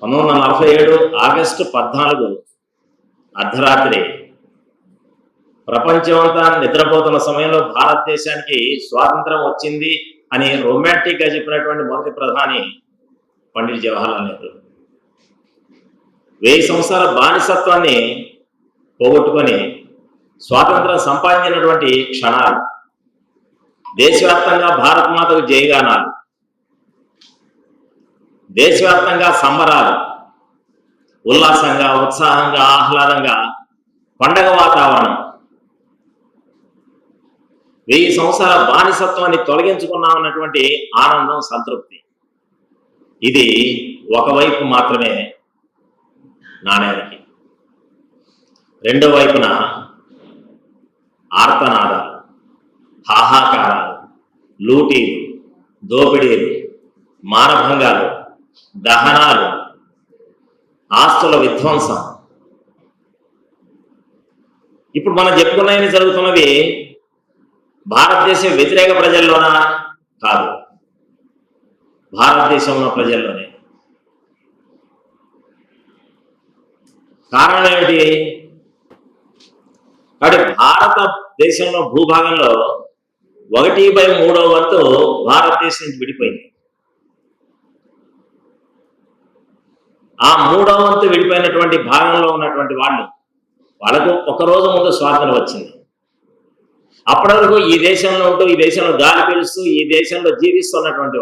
1947 August 14 అర్ధరాత్రి ప్రపంచమంతా నిద్రపోతున్న సమయంలో భారతదేశానికి స్వాతంత్రం వచ్చింది అని రొమాంటిక్ గా చెప్పినటువంటి మొదటి ప్రధాని పండిట్ జవహర్లాల్ నెహ్రూ 1000 సంవత్సరాల బానిసత్వాన్ని పోగొట్టుకొని స్వాతంత్రం సంపాదించినటువంటి క్షణాలు, దేశవ్యాప్తంగా భారత మాతకు జయగానాలు, దేశవ్యాప్తంగా సంబరాలు, ఉల్లాసంగా, ఉత్సాహంగా, ఆహ్లాదంగా పండగ వాతావరణం. 1000 సంవత్సరాల బానిసత్వాన్ని తొలగించుకున్నామన్నటువంటి ఆనందం, సంతృప్తి. ఇది ఒకవైపు మాత్రమే నాణ్యానికి. రెండో వైపున ఆర్తనాదాలు, హాహాకారాలు, లూటీలు, దోపిడీలు, మానభంగాలు, దహనాలు, ఆస్తుల విధ్వంసం. ఇప్పుడు మనం చెప్పుకున్నవి జరుగుతున్నవి భారతదేశం వ్యతిరేక ప్రజల్లోనా? కాదు, భారతదేశంలో ప్రజల్లోనే. కారణం ఏమిటి? కాబట్టి భారతదేశంలో భూభాగంలో 1/3 వంతు భారతదేశం నుంచి విడిపోయింది. ఆ 3వ వంతు విడిపోయినటువంటి భాగంలో ఉన్నటువంటి వాళ్ళకు ఒక రోజు ముందు స్వాతంత్రం వచ్చింది. అప్పటి వరకు ఈ దేశంలో ఉంటూ, ఈ దేశంలో గాలి పీలుస్తూ, ఈ దేశంలో జీవిస్తున్నటువంటి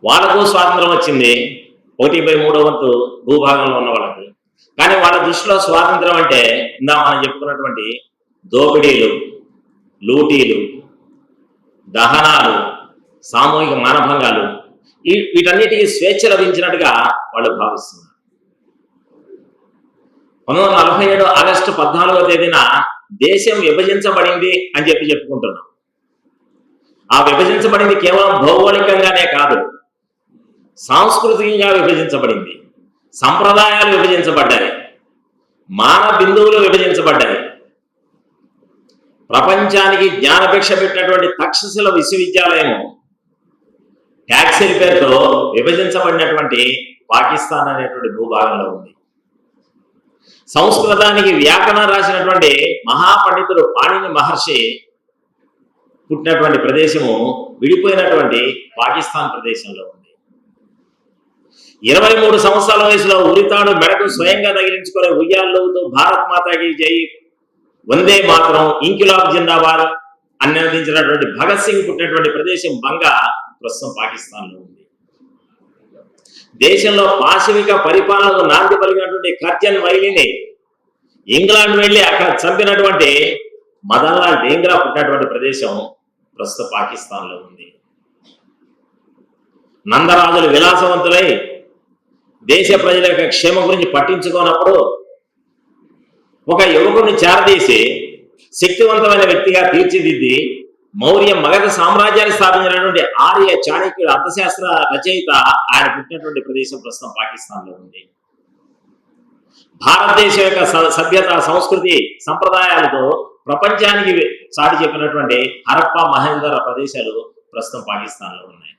వాళ్ళకు స్వాతంత్రం వచ్చింది. 1/3 వంతు భూభాగంలో ఉన్న వాళ్ళకి. కానీ వాళ్ళ దృష్టిలో స్వాతంత్రం అంటే ఇందా మనం చెప్పుకున్నటువంటి దోపిడీలు, లూటీలు, దహనాలు, సామూహిక మానభంగాలు, వీటన్నిటికీ స్వేచ్ఛ లభించినట్టుగా వాళ్ళు భావిస్తున్నారు. 1947 ఆగస్టు 14వ తేదీన దేశం విభజించబడింది అని చెప్పుకుంటున్నాం. ఆ విభజించబడింది కేవలం భౌగోళికంగానే కాదు, సాంస్కృతికంగా విభజించబడింది. సంప్రదాయాలు విభజించబడ్డాయి, మానవ బిందువులు విభజించబడ్డాయి. ప్రపంచానికి జ్ఞానభిక్ష పెట్టినటువంటి తక్షశిల విశ్వవిద్యాలయం ట్యాక్సీల పేరుతో విభజించబడినటువంటి పాకిస్తాన్ అనేటువంటి భూభాగంలో ఉంది. సంస్కృతానికి వ్యాకరణం రాసినటువంటి మహాపండితుడు పాణిని మహర్షి పుట్టినటువంటి ప్రదేశము విడిపోయినటువంటి పాకిస్తాన్ ప్రదేశంలో ఉంది. 23 సంవత్సరాల వయసులో ఉరితాడు మెడకు స్వయంగా తగిలించుకునే ఉయ్యాల్లోతో భారత్ మాతాకి జై, వందే మాత్రం, ఇంకిలాబ్ జిందాబాద్ అన్నించినటువంటి భగత్ సింగ్ పుట్టినటువంటి ప్రదేశం బంగా ప్రస్తుతం పాకిస్తాన్లో ఉంది. దేశంలో పాశవిక పరిపాలనకు నాంది పలిగినటువంటి కర్జన్ వైలిని ఇంగ్లాండ్ వెళ్ళి అక్కడ చంపినటువంటి మదన్లాల్ డేంగ్రా పుట్టినటువంటి ప్రదేశం ప్రస్తుతం పాకిస్తాన్లో ఉంది. నందరాజులు విలాసవంతులై దేశ ప్రజల యొక్క క్షేమం గురించి పట్టించుకోనప్పుడు ఒక యువకుడిని చేరదీసి శక్తివంతమైన వ్యక్తిగా తీర్చిదిద్ది మౌర్య మగధ సామ్రాజ్యాన్ని స్థాపించినటువంటి ఆర్య చాణక్యుడు అర్థశాస్త్ర రచయిత ఆయన పుట్టినటువంటి ప్రదేశం ప్రస్తుతం పాకిస్తాన్లో ఉంది. భారతదేశం యొక్క సభ్యత, సంస్కృతి, సంప్రదాయాలతో ప్రపంచానికి చాటి చెప్పినటువంటి హరప్పా, మహేందర ప్రదేశాలు ప్రస్తుతం పాకిస్తాన్లో ఉన్నాయి.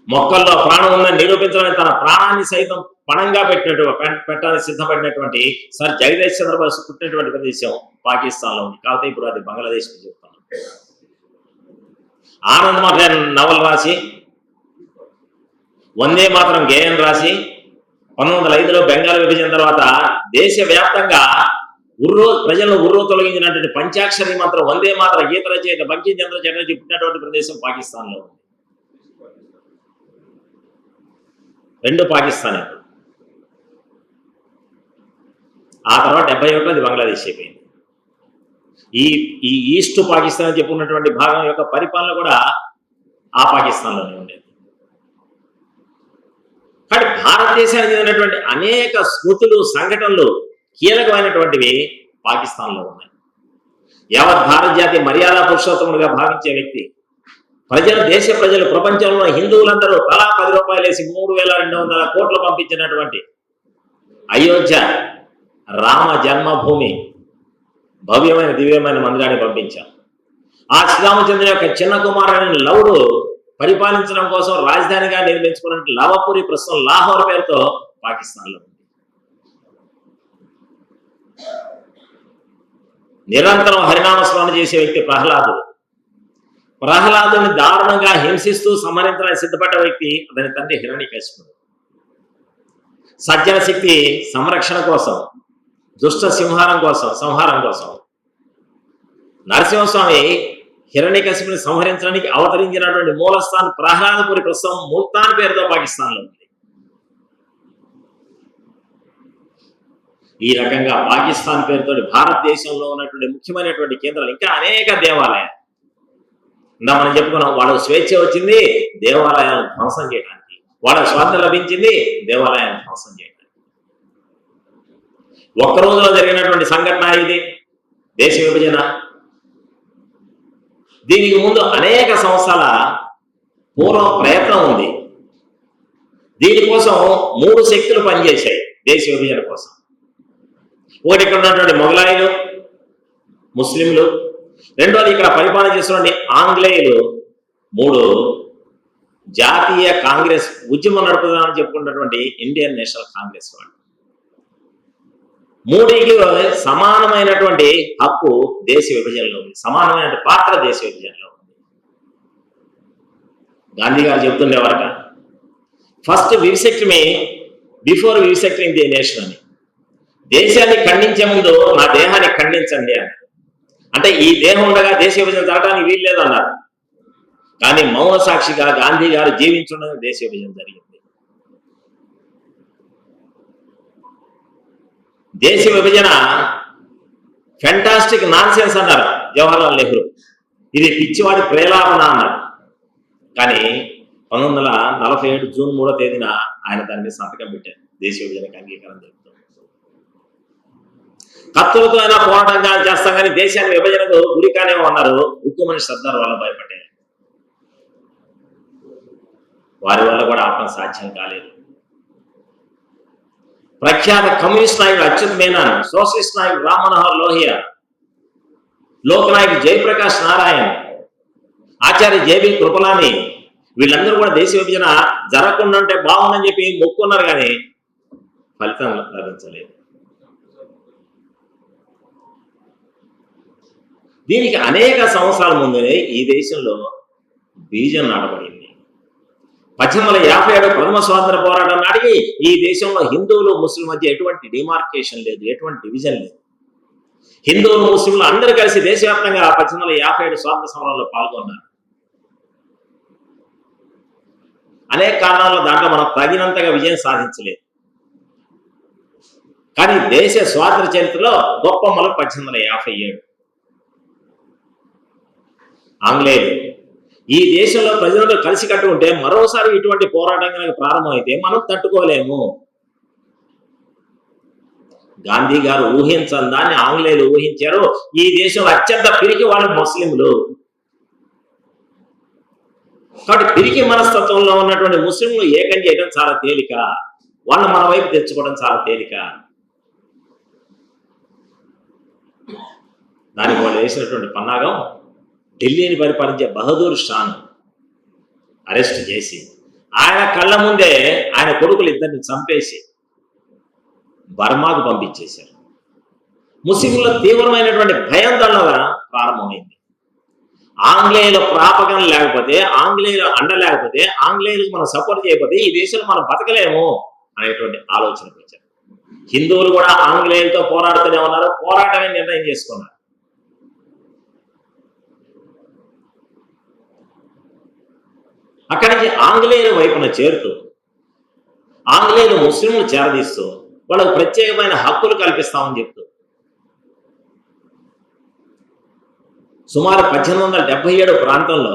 మొక్కల్లో ప్రాణం ఉందని నిరూపించడానికి తన ప్రాణాన్ని సైతం పణంగా పెట్టడానికి సిద్ధపడినటువంటి సర్ జగదీష్ చంద్రబోస్ పుట్టినటువంటి ప్రదేశం పాకిస్తాన్లో ఉంది. కాబట్టి ఇప్పుడు అది బంగ్లాదేశ్ చెప్తాను. ఆనంద్ మహర్ నవలు రాసి, వందే మాత్రం గేయం రాసి 1905లో బెంగాల్ విభజన తర్వాత దేశవ్యాప్తంగా ప్రజలను తొలగించినటువంటి పంచాక్షరి మంత్రం వందే మాత్రం గీత రచయిత బంకిం చంద్ర చటర్జీ పుట్టినటువంటి ప్రదేశం పాకిస్తాన్లో ఉంది. 2 పాకిస్తాన్. ఆ తర్వాత 71లో అది బంగ్లాదేశ్ అయిపోయింది. ఈ ఈస్ట్ పాకిస్తాన్ అని చెప్పుకున్నటువంటి భాగం యొక్క పరిపాలన కూడా ఆ పాకిస్తాన్లోనే ఉండేది. కానీ భారతదేశానికి చెందినటువంటి అనేక స్మృతులు, సంఘటనలు కీలకమైనటువంటివి పాకిస్తాన్లో ఉన్నాయి. యావత్ భారత జాతి మర్యాద పురుషోత్తముడిగా భావించే వ్యక్తి, దేశ ప్రజలు, ప్రపంచంలో హిందువులందరూ తలా 10 రూపాయలు వేసి 3200 కోట్లు పంపించినటువంటి అయోధ్య రామ జన్మభూమి భవ్యమైన దివ్యమైన మందిరాన్ని పంపించాం. ఆ శ్రీరామచంద్ర యొక్క చిన్న కుమారుడైన లవుడు పరిపాలించడం కోసం రాజధానిగా నిర్మించుకున్న లవపురి ప్రస్తుతం లాహోర్ పేరుతో పాకిస్తాన్లో ఉంది. నిరంతరం హరినామస్మరణ చేసే వ్యక్తి ప్రహ్లాదుడు. ప్రహ్లాదుని దారుణంగా హింసిస్తూ సంహరించడానికి సిద్ధపడ్డ వ్యక్తి అతని తండ్రి హిరణ్యకశిపుడు. సజ్జన శక్తి సంరక్షణ కోసం, దుష్ట సంహారం కోసం నరసింహస్వామి హిరణ్యకశిపుని సంహరించడానికి అవతరించినటువంటి మూలస్థానం ప్రహ్లాదపురి ప్రస్తుతం ముల్తాన్ పేరుతో పాకిస్తాన్లో ఉంది. ఈ రకంగా పాకిస్తాన్ పేరుతో భారతదేశంలో ఉన్నటువంటి ముఖ్యమైనటువంటి కేంద్రాలు ఇంకా అనేక దేవాలయాలు మనం చెప్పుకున్నాం. వాళ్ళకు స్వేచ్ఛ వచ్చింది దేవాలయాలను ధ్వంసం చేయడానికి, వాళ్ళకు స్వాతంత్రం లభించింది దేవాలయాలను ధ్వంసం చేయడానికి. ఒక్క రోజులో జరిగినటువంటి సంఘటన ఇది దేశ విభజన. దీనికి ముందు అనేక సంవత్సరాల పూర్వ ప్రయత్నం ఉంది. దీనికోసం 3 శక్తులు పనిచేశాయి దేశ విభజన కోసం. ఒకటి ఇక్కడ ఉన్నటువంటి మొఘలాయులు, ముస్లింలు, రెండోది ఇక్కడ పరిపాలన చేస్తున్న ఆంగ్లేయులు, 3 జాతీయ కాంగ్రెస్ ఉద్యమం నడుపుదామని చెప్పుకున్నటువంటి ఇండియన్ నేషనల్ కాంగ్రెస్ వాళ్ళు. 3కి సమానమైనటువంటి హక్కు దేశ విభజనలో ఉంది, సమానమైన పాత్ర దేశ విభజనలో ఉంది. గాంధీ గారు చెబుతుండేవారట, ఫస్ట్ వివిసెక్టమీ బిఫోర్ వివిసెక్టింగ్ ది నేషన్ అని. దేశాన్ని ఖండించే ముందు నా దేహాన్ని ఖండించండి అని. అంటే ఈ దేహం ఉండగా దేశ విభజన జరగడానికి వీలు లేదన్నారు. కానీ మౌన సాక్షిగా గాంధీ గారు జీవించుండగా దేశ విభజన జరిగింది. దేశ విభజన ఫెంటాస్టిక్ నాన్సెన్స్ అన్నారు జవహర్లాల్ నెహ్రూ. ఇది పిచ్చివాడి ప్రేలాపన అన్నారు. కానీ 1947 జూన్ 3వ తేదీన ఆయన దాని మీద సంతకం పెట్టారు. దేశ విభజనకు అంగీకారం జరుగుతుంది. కత్తులతో అయినా పోరాటంగా చేస్తాం కానీ దేశాన్ని విభజనకు గురికానేమో అన్నారు ఉక్కుమని సర్దార్ వల్లభాయ్ పటేల్. వారి వల్ల కూడా ఆపడం సాధ్యం కాలేదు. ప్రఖ్యాత కమ్యూనిస్ట్ నాయకుడు అచ్యుత్ మేనన్, సోషలిస్ట్ నాయకుడు రామ్ మనోహర్ లోహియా, లోక్ నాయకుడు జయప్రకాష్ నారాయణ్, ఆచార్య జేబీ కృపలాని, వీళ్ళందరూ కూడా దేశ విభజన జరగకుండా ఉంటే బాగుందని చెప్పి మొక్కున్నారు కానీ ఫలితం లభించలేదు. దీనికి అనేక సంవత్సరాల ముందే ఈ దేశంలో బీజం నాటబడింది. 1857 ప్రథమ స్వాతంత్ర పోరాటం నాటికి ఈ దేశంలో హిందువులు ముస్లిం మధ్య ఎటువంటి డిమార్కేషన్ లేదు, ఎటువంటి డివిజన్ లేదు. హిందువులు ముస్లింలు అందరూ కలిసి దేశవ్యాప్తంగా 1857 స్వాతంత్ర సమరంలో పాల్గొన్నారు. అనేక కారణాల దాంట్లో మనం తగినంతగా విజయం సాధించలేదు. కానీ దేశ స్వాతంత్ర చరిత్రలో గొప్ప మలుపు 1857. ఆంగ్లేయులు ఈ దేశంలో ప్రజలందరూ కలిసి కట్టుకుంటే మరోసారి ఇటువంటి పోరాటం కనుక ప్రారంభమైతే మనం తట్టుకోలేము. గాంధీ గారు ఊహించని దాన్ని ఆంగ్లేయులు ఊహించారు. ఈ దేశంలో అత్యంత పిరికి వాళ్ళు ముస్లింలు. కాబట్టి పిరికి మనస్తత్వంలో ఉన్నటువంటి ముస్లింలు ఏకం చేయడం చాలా తేలిక, వాళ్ళు మన వైపు తెచ్చుకోవడం చాలా తేలిక. దానికి వాళ్ళు వేసినటువంటి పన్నాగం ఢిల్లీని పరిపాలించే బహదూర్ షాను అరెస్ట్ చేసి ఆయన కళ్ళ ముందే ఆయన కొడుకులు ఇద్దరిని చంపేసి బర్మాకు పంపించేశారు. ముస్లింల తీవ్రమైనటువంటి భయాందోళన ప్రారంభమైంది. ఆంగ్లేయుల ప్రాపకం లేకపోతే, ఆంగ్లేయుల అండ లేకపోతే, ఆంగ్లేయులకు మనం సపోర్ట్ చేయకపోతే ఈ దేశంలో మనం బతకలేము అనేటువంటి ఆలోచనకు వచ్చారు. హిందువులు కూడా ఆంగ్లేయులతో పోరాడుతూనే ఉన్నారు, పోరాటమే నిర్ణయం చేసుకున్నారు. అక్కడి నుంచి ఆంగ్లేయుల వైపున చేరుతూ ఆంగ్లేయులు ముస్లింలు చేరదీస్తూ వాళ్ళకు ప్రత్యేకమైన హక్కులు కల్పిస్తామని చెప్తూ సుమారు 1877 ప్రాంతంలో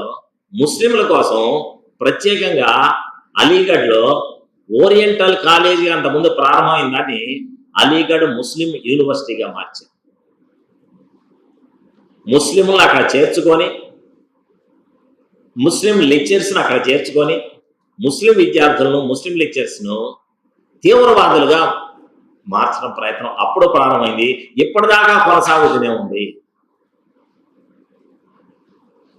ముస్లింల కోసం ప్రత్యేకంగా అలీగఢ్లో ఓరియంటల్ కాలేజీ అంతకుముందు ప్రారంభమైన దాన్ని అలీగఢ్ ముస్లిం యూనివర్సిటీగా మార్చారు. ముస్లింలను అక్కడ చేర్చుకొని, ముస్లిం లెక్చర్స్ను అక్కడ చేర్చుకొని, ముస్లిం విద్యార్థులను, ముస్లిం లెక్చర్స్ను తీవ్రవాదులుగా మార్చడం ప్రయత్నం అప్పుడు ప్రారంభమైంది. ఇప్పటిదాకా కొనసాగుతూనే ఉంది.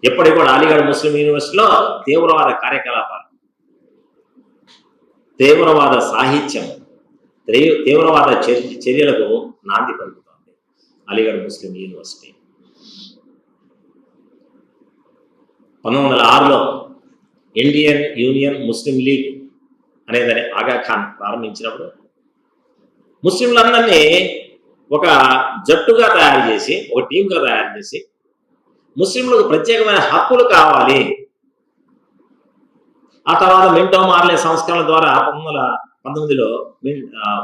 ఎప్పటికి కూడా అలీగఢ్ ముస్లిం యూనివర్సిటీలో తీవ్రవాద కార్యకలాపాలు, తీవ్రవాద సాహిత్యం, తీవ్రవాద చర్యలకు నాంది పలుకుతోంది అలీగఢ్ ముస్లిం యూనివర్సిటీ. 1906లో ఇండియన్ యూనియన్ ముస్లిం లీగ్ అనేదని ఆగా ఖాన్ ప్రారంభించినప్పుడు ముస్లింలందరినీ ఒక జట్టుగా తయారు చేసి, ఒక టీంగా తయారు చేసి, ముస్లింలకు ప్రత్యేకమైన హక్కులు కావాలి. ఆ తర్వాత మింటో మార్లే సంస్కరణ ద్వారా 1919లో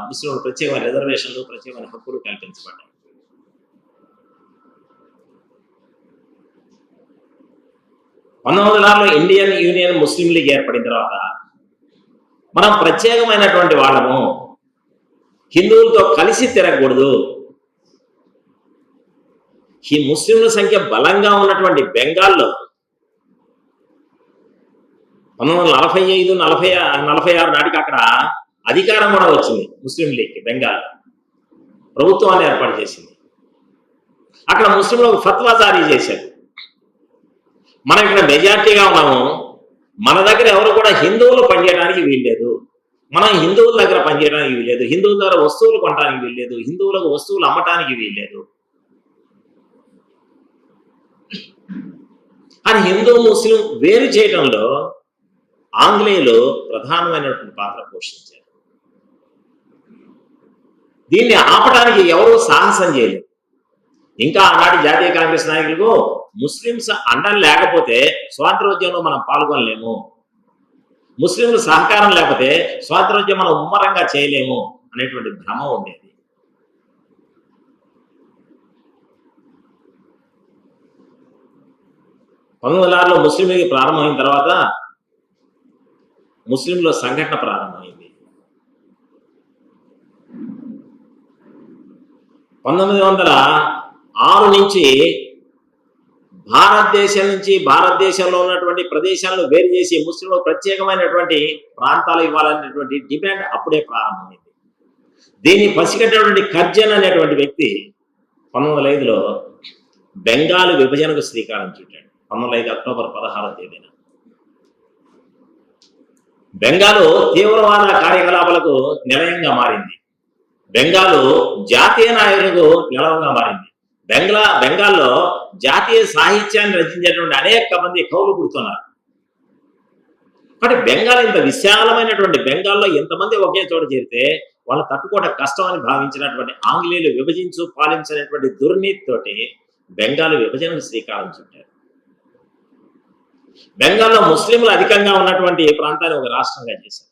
ముస్లింలకు ప్రత్యేకమైన రిజర్వేషన్లు, ప్రత్యేకమైన హక్కులు కల్పించబడ్డాయి. 1906లో ఇండియన్ యూనియన్ ముస్లిం లీగ్ ఏర్పడిన తర్వాత మనం ప్రత్యేకమైనటువంటి వాళ్ళము, హిందువులతో కలిసి తిరగకూడదు. ఈ ముస్లింల సంఖ్య బలంగా ఉన్నటువంటి బెంగాల్లో 1945-46 నాటికి అక్కడ అధికారం కూడా వచ్చింది ముస్లిం లీగ్కి. బెంగాల్ ప్రభుత్వాన్ని ఏర్పాటు చేసింది. అక్కడ ముస్లింలకు ఫత్వా జారీ చేశారు. మనం ఇక్కడ మెజార్టీగా ఉన్నాము, మన దగ్గర ఎవరు కూడా హిందువులు పనిచేయడానికి వీల్లేదు, మనం హిందువుల దగ్గర పనిచేయడానికి వీల్లేదు, హిందువుల దగ్గర వస్తువులు కొనడానికి వీల్లేదు, హిందువులకు వస్తువులు అమ్మటానికి వీల్లేదు అని హిందూ ముస్లిం వేరు చేయడంలో ఆంగ్లేయులు ప్రధానమైనటువంటి పాత్ర పోషించారు. దీన్ని ఆపడానికి ఎవరూ సాహసం చేయలేదు. ఇంకా ఆనాటి జాతీయ కాంగ్రెస్ నాయకులకు ముస్లింస్ అండం లేకపోతే స్వాతంత్రోద్యమంలో మనం పాల్గొనలేము, ముస్లింలు సహకారం లేకపోతే స్వాతంత్రోద్యమం మనం ముమ్మరంగా చేయలేము అనేటువంటి భ్రమ ఉండేది. లో ముస్లిం లీగ్ ప్రారంభమైన తర్వాత ముస్లింలో సంఘటన ప్రారంభమైంది. 1906 నుంచి భారతదేశంలో ఉన్నటువంటి ప్రదేశాలను వేరు చేసి ముస్లింలకు ప్రత్యేకమైనటువంటి ప్రాంతాలు ఇవ్వాలనేటువంటి డిమాండ్ అప్పుడే ప్రారంభమైంది. దీన్ని పసిగట్టినటువంటి కర్జన్ అనేటువంటి వ్యక్తి 1905లో బెంగాల్ విభజనకు శ్రీకారం చుట్టాడు. 1905 అక్టోబర్ 16వ తేదీన బెంగాలు తీవ్రవాద కార్యకలాపాలకు నిలయంగా మారింది. బెంగాలు జాతీయ నాయకులకు నిలవంగా మారింది. బెంగాల్లో జాతీయ సాహిత్యాన్ని రచించేటువంటి అనేక మంది కవులు పుడుతున్నారు. కాబట్టి బెంగాల్ ఇంత విశాలమైనటువంటి బెంగాల్లో ఎంతమంది ఒకే చోట చేరితే వాళ్ళు తట్టుకోవడం కష్టం అని భావించినటువంటి ఆంగ్లేయులు విభజించు పాలించినటువంటి దుర్నీతితోటి బెంగాల్ విభజనకు శ్రీకారం చుట్టారు. బెంగాల్లో ముస్లింలు అధికంగా ఉన్నటువంటి ప్రాంతాన్ని ఒక రాష్ట్రంగా చేశారు.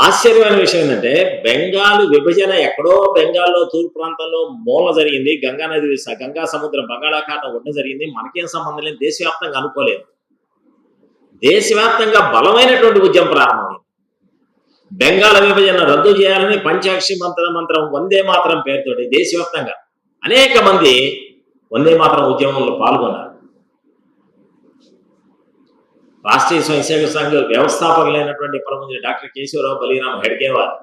ఆశ్చర్యమైన విషయం ఏంటంటే బెంగాల్ విభజన ఎక్కడో బెంగాల్లో తూర్పు ప్రాంతంలో మూల జరిగింది. గంగా సముద్రం బంగాళాఖాతం ఒడ్డున జరిగింది. మనకేం సంబంధం లేదు, దేశవ్యాప్తంగా అనుకోలేదు. దేశవ్యాప్తంగా బలమైనటువంటి ఉద్యమం ప్రారంభమైంది. బెంగాల్ విభజన రద్దు చేయాలని పంచాక్షి మంత్రం వందే మాతరం పేరుతోటి దేశవ్యాప్తంగా అనేక మంది వందే మాతరం ఉద్యమంలో పాల్గొన్నారు. రాష్ట్రీయ స్వయంసేవక సంఘ వ్యవస్థాపకులైనటువంటి పరమంత్రి డాక్టర్ కేశవరావు బలీరామ్ హెడ్గేవార్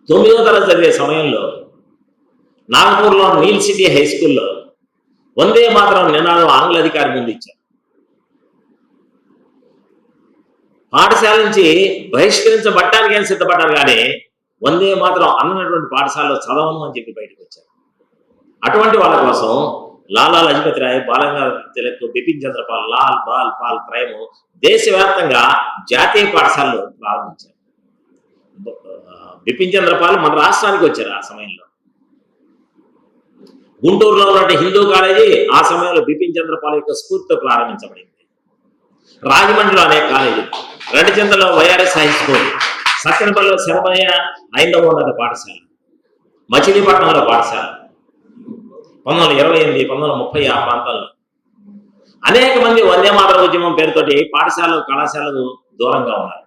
9వ తరగతి చదివే సమయంలో నాగపూర్లో నీల్ సిటీ హై స్కూల్లో వందే మాతరం నినాదం ఆంగ్ల అధికారి ముందు ఇచ్చారు. పాఠశాల నుంచి బహిష్కరించబట్టానికి అని సిద్ధపడ్డారు, కానీ వందే మాతరం అన్నటువంటి పాఠశాలలో చదవను అని చెప్పి బయటకు వచ్చారు. అటువంటి వాళ్ళ కోసం లాలా లజపతి రాయ్, బాలగంగాధర తిలక్, బిపిన్ చంద్రపాల్, లాల్ బాల్ పాల్ త్రయము దేశవ్యాప్తంగా జాతీయ పాఠశాలలు ప్రారంభించారు. బిపిన్ చంద్రపాల్ మన రాష్ట్రానికి వచ్చారు. ఆ సమయంలో గుంటూరులో ఉన్నటువంటి హిందూ కాలేజీ ఆ సమయంలో బిపిన్ చంద్రపాల్ యొక్క స్ఫూర్తితో ప్రారంభించబడింది. రాజమండ్రిలో అనేక కాలేజీలు, రెండచంద్రలో వైఆర్ఎస్ హై స్కూల్, సత్యనపల్లిలో శరభయ్య 5వ ఉన్నత పాఠశాల, మచిలీపట్నంలో పాఠశాల 1928, 1930 ఆ ప్రాంతాల్లో అనేక మంది వందే మాతర ఉద్యమం పేరుతోటి పాఠశాలలు, కళాశాలకు దూరంగా ఉన్నారు.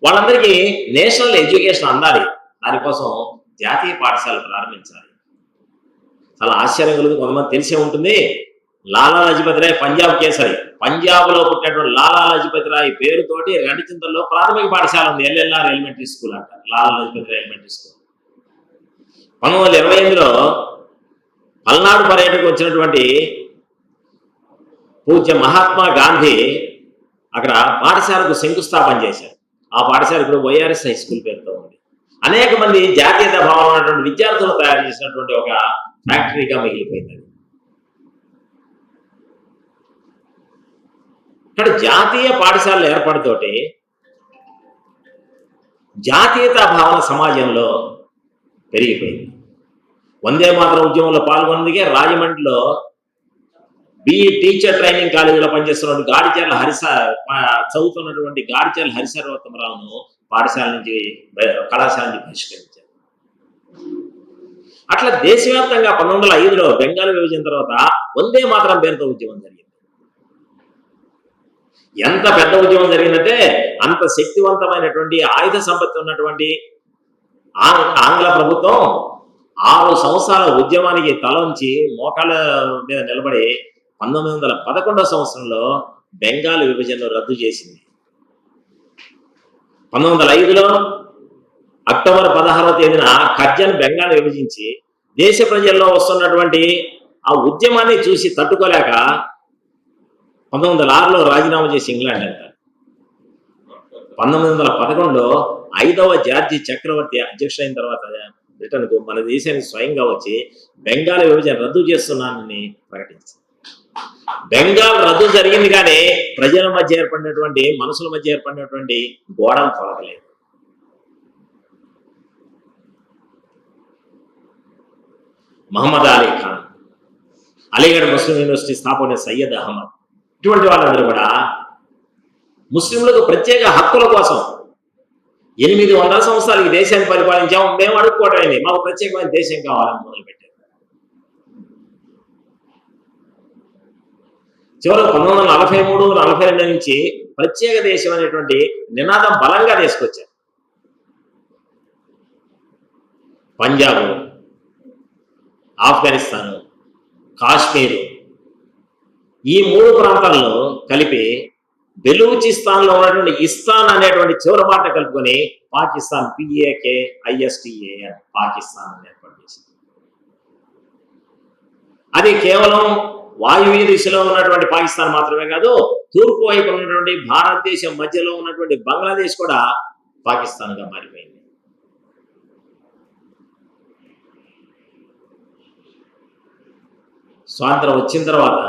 వాళ్ళందరికీ నేషనల్ ఎడ్యుకేషన్ అందాలి, దానికోసం జాతీయ పాఠశాలలు ప్రారంభించాలి. చాలా ఆశ్చర్యం కలుగుతుంది. కొంతమంది తెలిసే ఉంటుంది, లాలా లజపతి రాయ్ పంజాబ్ కేసరి, పంజాబ్లో పుట్టినటువంటి లాలా లజపతి రాయ్ పేరుతోటి రెండచింతల్లో ప్రాథమిక పాఠశాల ఉంది, ఎల్ఎల్ఆర్ ఎలిమెంటరీ స్కూల్ అంటారు, లాలా లజపతి రాయ్ ఎలిమెంటరీ స్కూల్. 1928లో పల్నాడు పర్యటనకు వచ్చినటువంటి పూజ్య మహాత్మా గాంధీ అక్కడ పాఠశాలకు శంకుస్థాపన చేశారు. ఆ పాఠశాల ఇప్పుడు వైఆర్ఎస్ హై స్కూల్ పేరుతో ఉంది. అనేక మంది జాతీయత భావం ఉన్నటువంటి విద్యార్థులను తయారు చేసినటువంటి ఒక ఫ్యాక్టరీగా మిగిలిపోయింది. ఇక్కడ జాతీయ పాఠశాలల ఏర్పాటుతోటి జాతీయతా భావన సమాజంలో పెరిగిపోయింది. వందే మాతరం ఉద్యమంలో పాల్గొన్నదికే రాజమండ్రిలో బిఈ టీచర్ ట్రైనింగ్ కాలేజీలో పనిచేస్తున్నటువంటి గాడిచర్ల చదువుతున్నటువంటి గాడిచర్ల హరిసర్వోత్తమరావును పాఠశాల నుంచి కళాశాల నుంచి బహిష్కరించారు. అట్లా దేశవ్యాప్తంగా 1905లో బెంగాల్ విభజన తర్వాత వందే మాతరం పేరుతో ఉద్యమం జరిగింది. ఎంత పెద్ద ఉద్యమం జరిగిందంటే అంత శక్తివంతమైనటువంటి ఆయుధ సంపత్తి ఉన్నటువంటి ఆంగ్ల ప్రభుత్వం 6 సంవత్సరాల ఉద్యమానికి తలంచి మోకాళ్ళ మీద నిలబడి 1911 సంవత్సరంలో బెంగాల్ విభజనను రద్దు చేసింది. 1905లో అక్టోబర్ 16వ తేదీన కర్జన్ బెంగాల్ విభజించి దేశ ప్రజల్లో వస్తున్నటువంటి ఆ ఉద్యమాన్ని చూసి తట్టుకోలేక 1906లో రాజీనామా చేసి ఇంగ్లాండ్ వెళ్తారు. 1911లో 5వ జార్జి చక్రవర్తి అధ్యక్షుడైన తర్వాత బ్రిటన్కు మన దేశానికి స్వయంగా వచ్చి బెంగాల్ విభజన రద్దు చేస్తున్నానని ప్రకటించారు. బెంగాల్ రద్దు జరిగింది కానీ ప్రజల మధ్య ఏర్పడినటువంటి మనుషుల మధ్య ఏర్పడినటువంటి గోడలు తొలగలేదు. మహమ్మద్ అలీ ఖాన్, అలీగఢ్ ముస్లిం యూనివర్సిటీ స్థాపన సయ్యద్ అహ్మద్, ఇటువంటి వాళ్ళందరూ కూడా ముస్లింలకు ప్రత్యేక హక్కుల కోసం 800 సంవత్సరాలు ఈ దేశాన్ని పరిపాలించాము, మేము అడుక్కోవటమైంది, మాకు ప్రత్యేకమైన దేశం కావాలని మొదలుపెట్టారు. చివరికి 1943-42 నుంచి ప్రత్యేక దేశం అనేటువంటి నినాదం బలంగా తీసుకొచ్చారు. పంజాబ్, ఆఫ్ఘనిస్తాన్, కాశ్మీరు ఈ 3 ప్రాంతాలను కలిపి బెలూచిస్తాన్లో ఉన్నటువంటి ఇస్తాన్ అనేటువంటి చివరి మాట కలుపుకొని పాకిస్తాన్ PAKISTA పాకిస్తాన్ అని ఏర్పాటు చేసింది. అది కేవలం వాయువ్య దిశలో ఉన్నటువంటి పాకిస్తాన్ మాత్రమే కాదు, తూర్పు వైపు ఉన్నటువంటి భారతదేశం మధ్యలో ఉన్నటువంటి బంగ్లాదేశ్ కూడా పాకిస్తాన్గా మారిపోయింది. స్వాతంత్రం వచ్చిన తర్వాత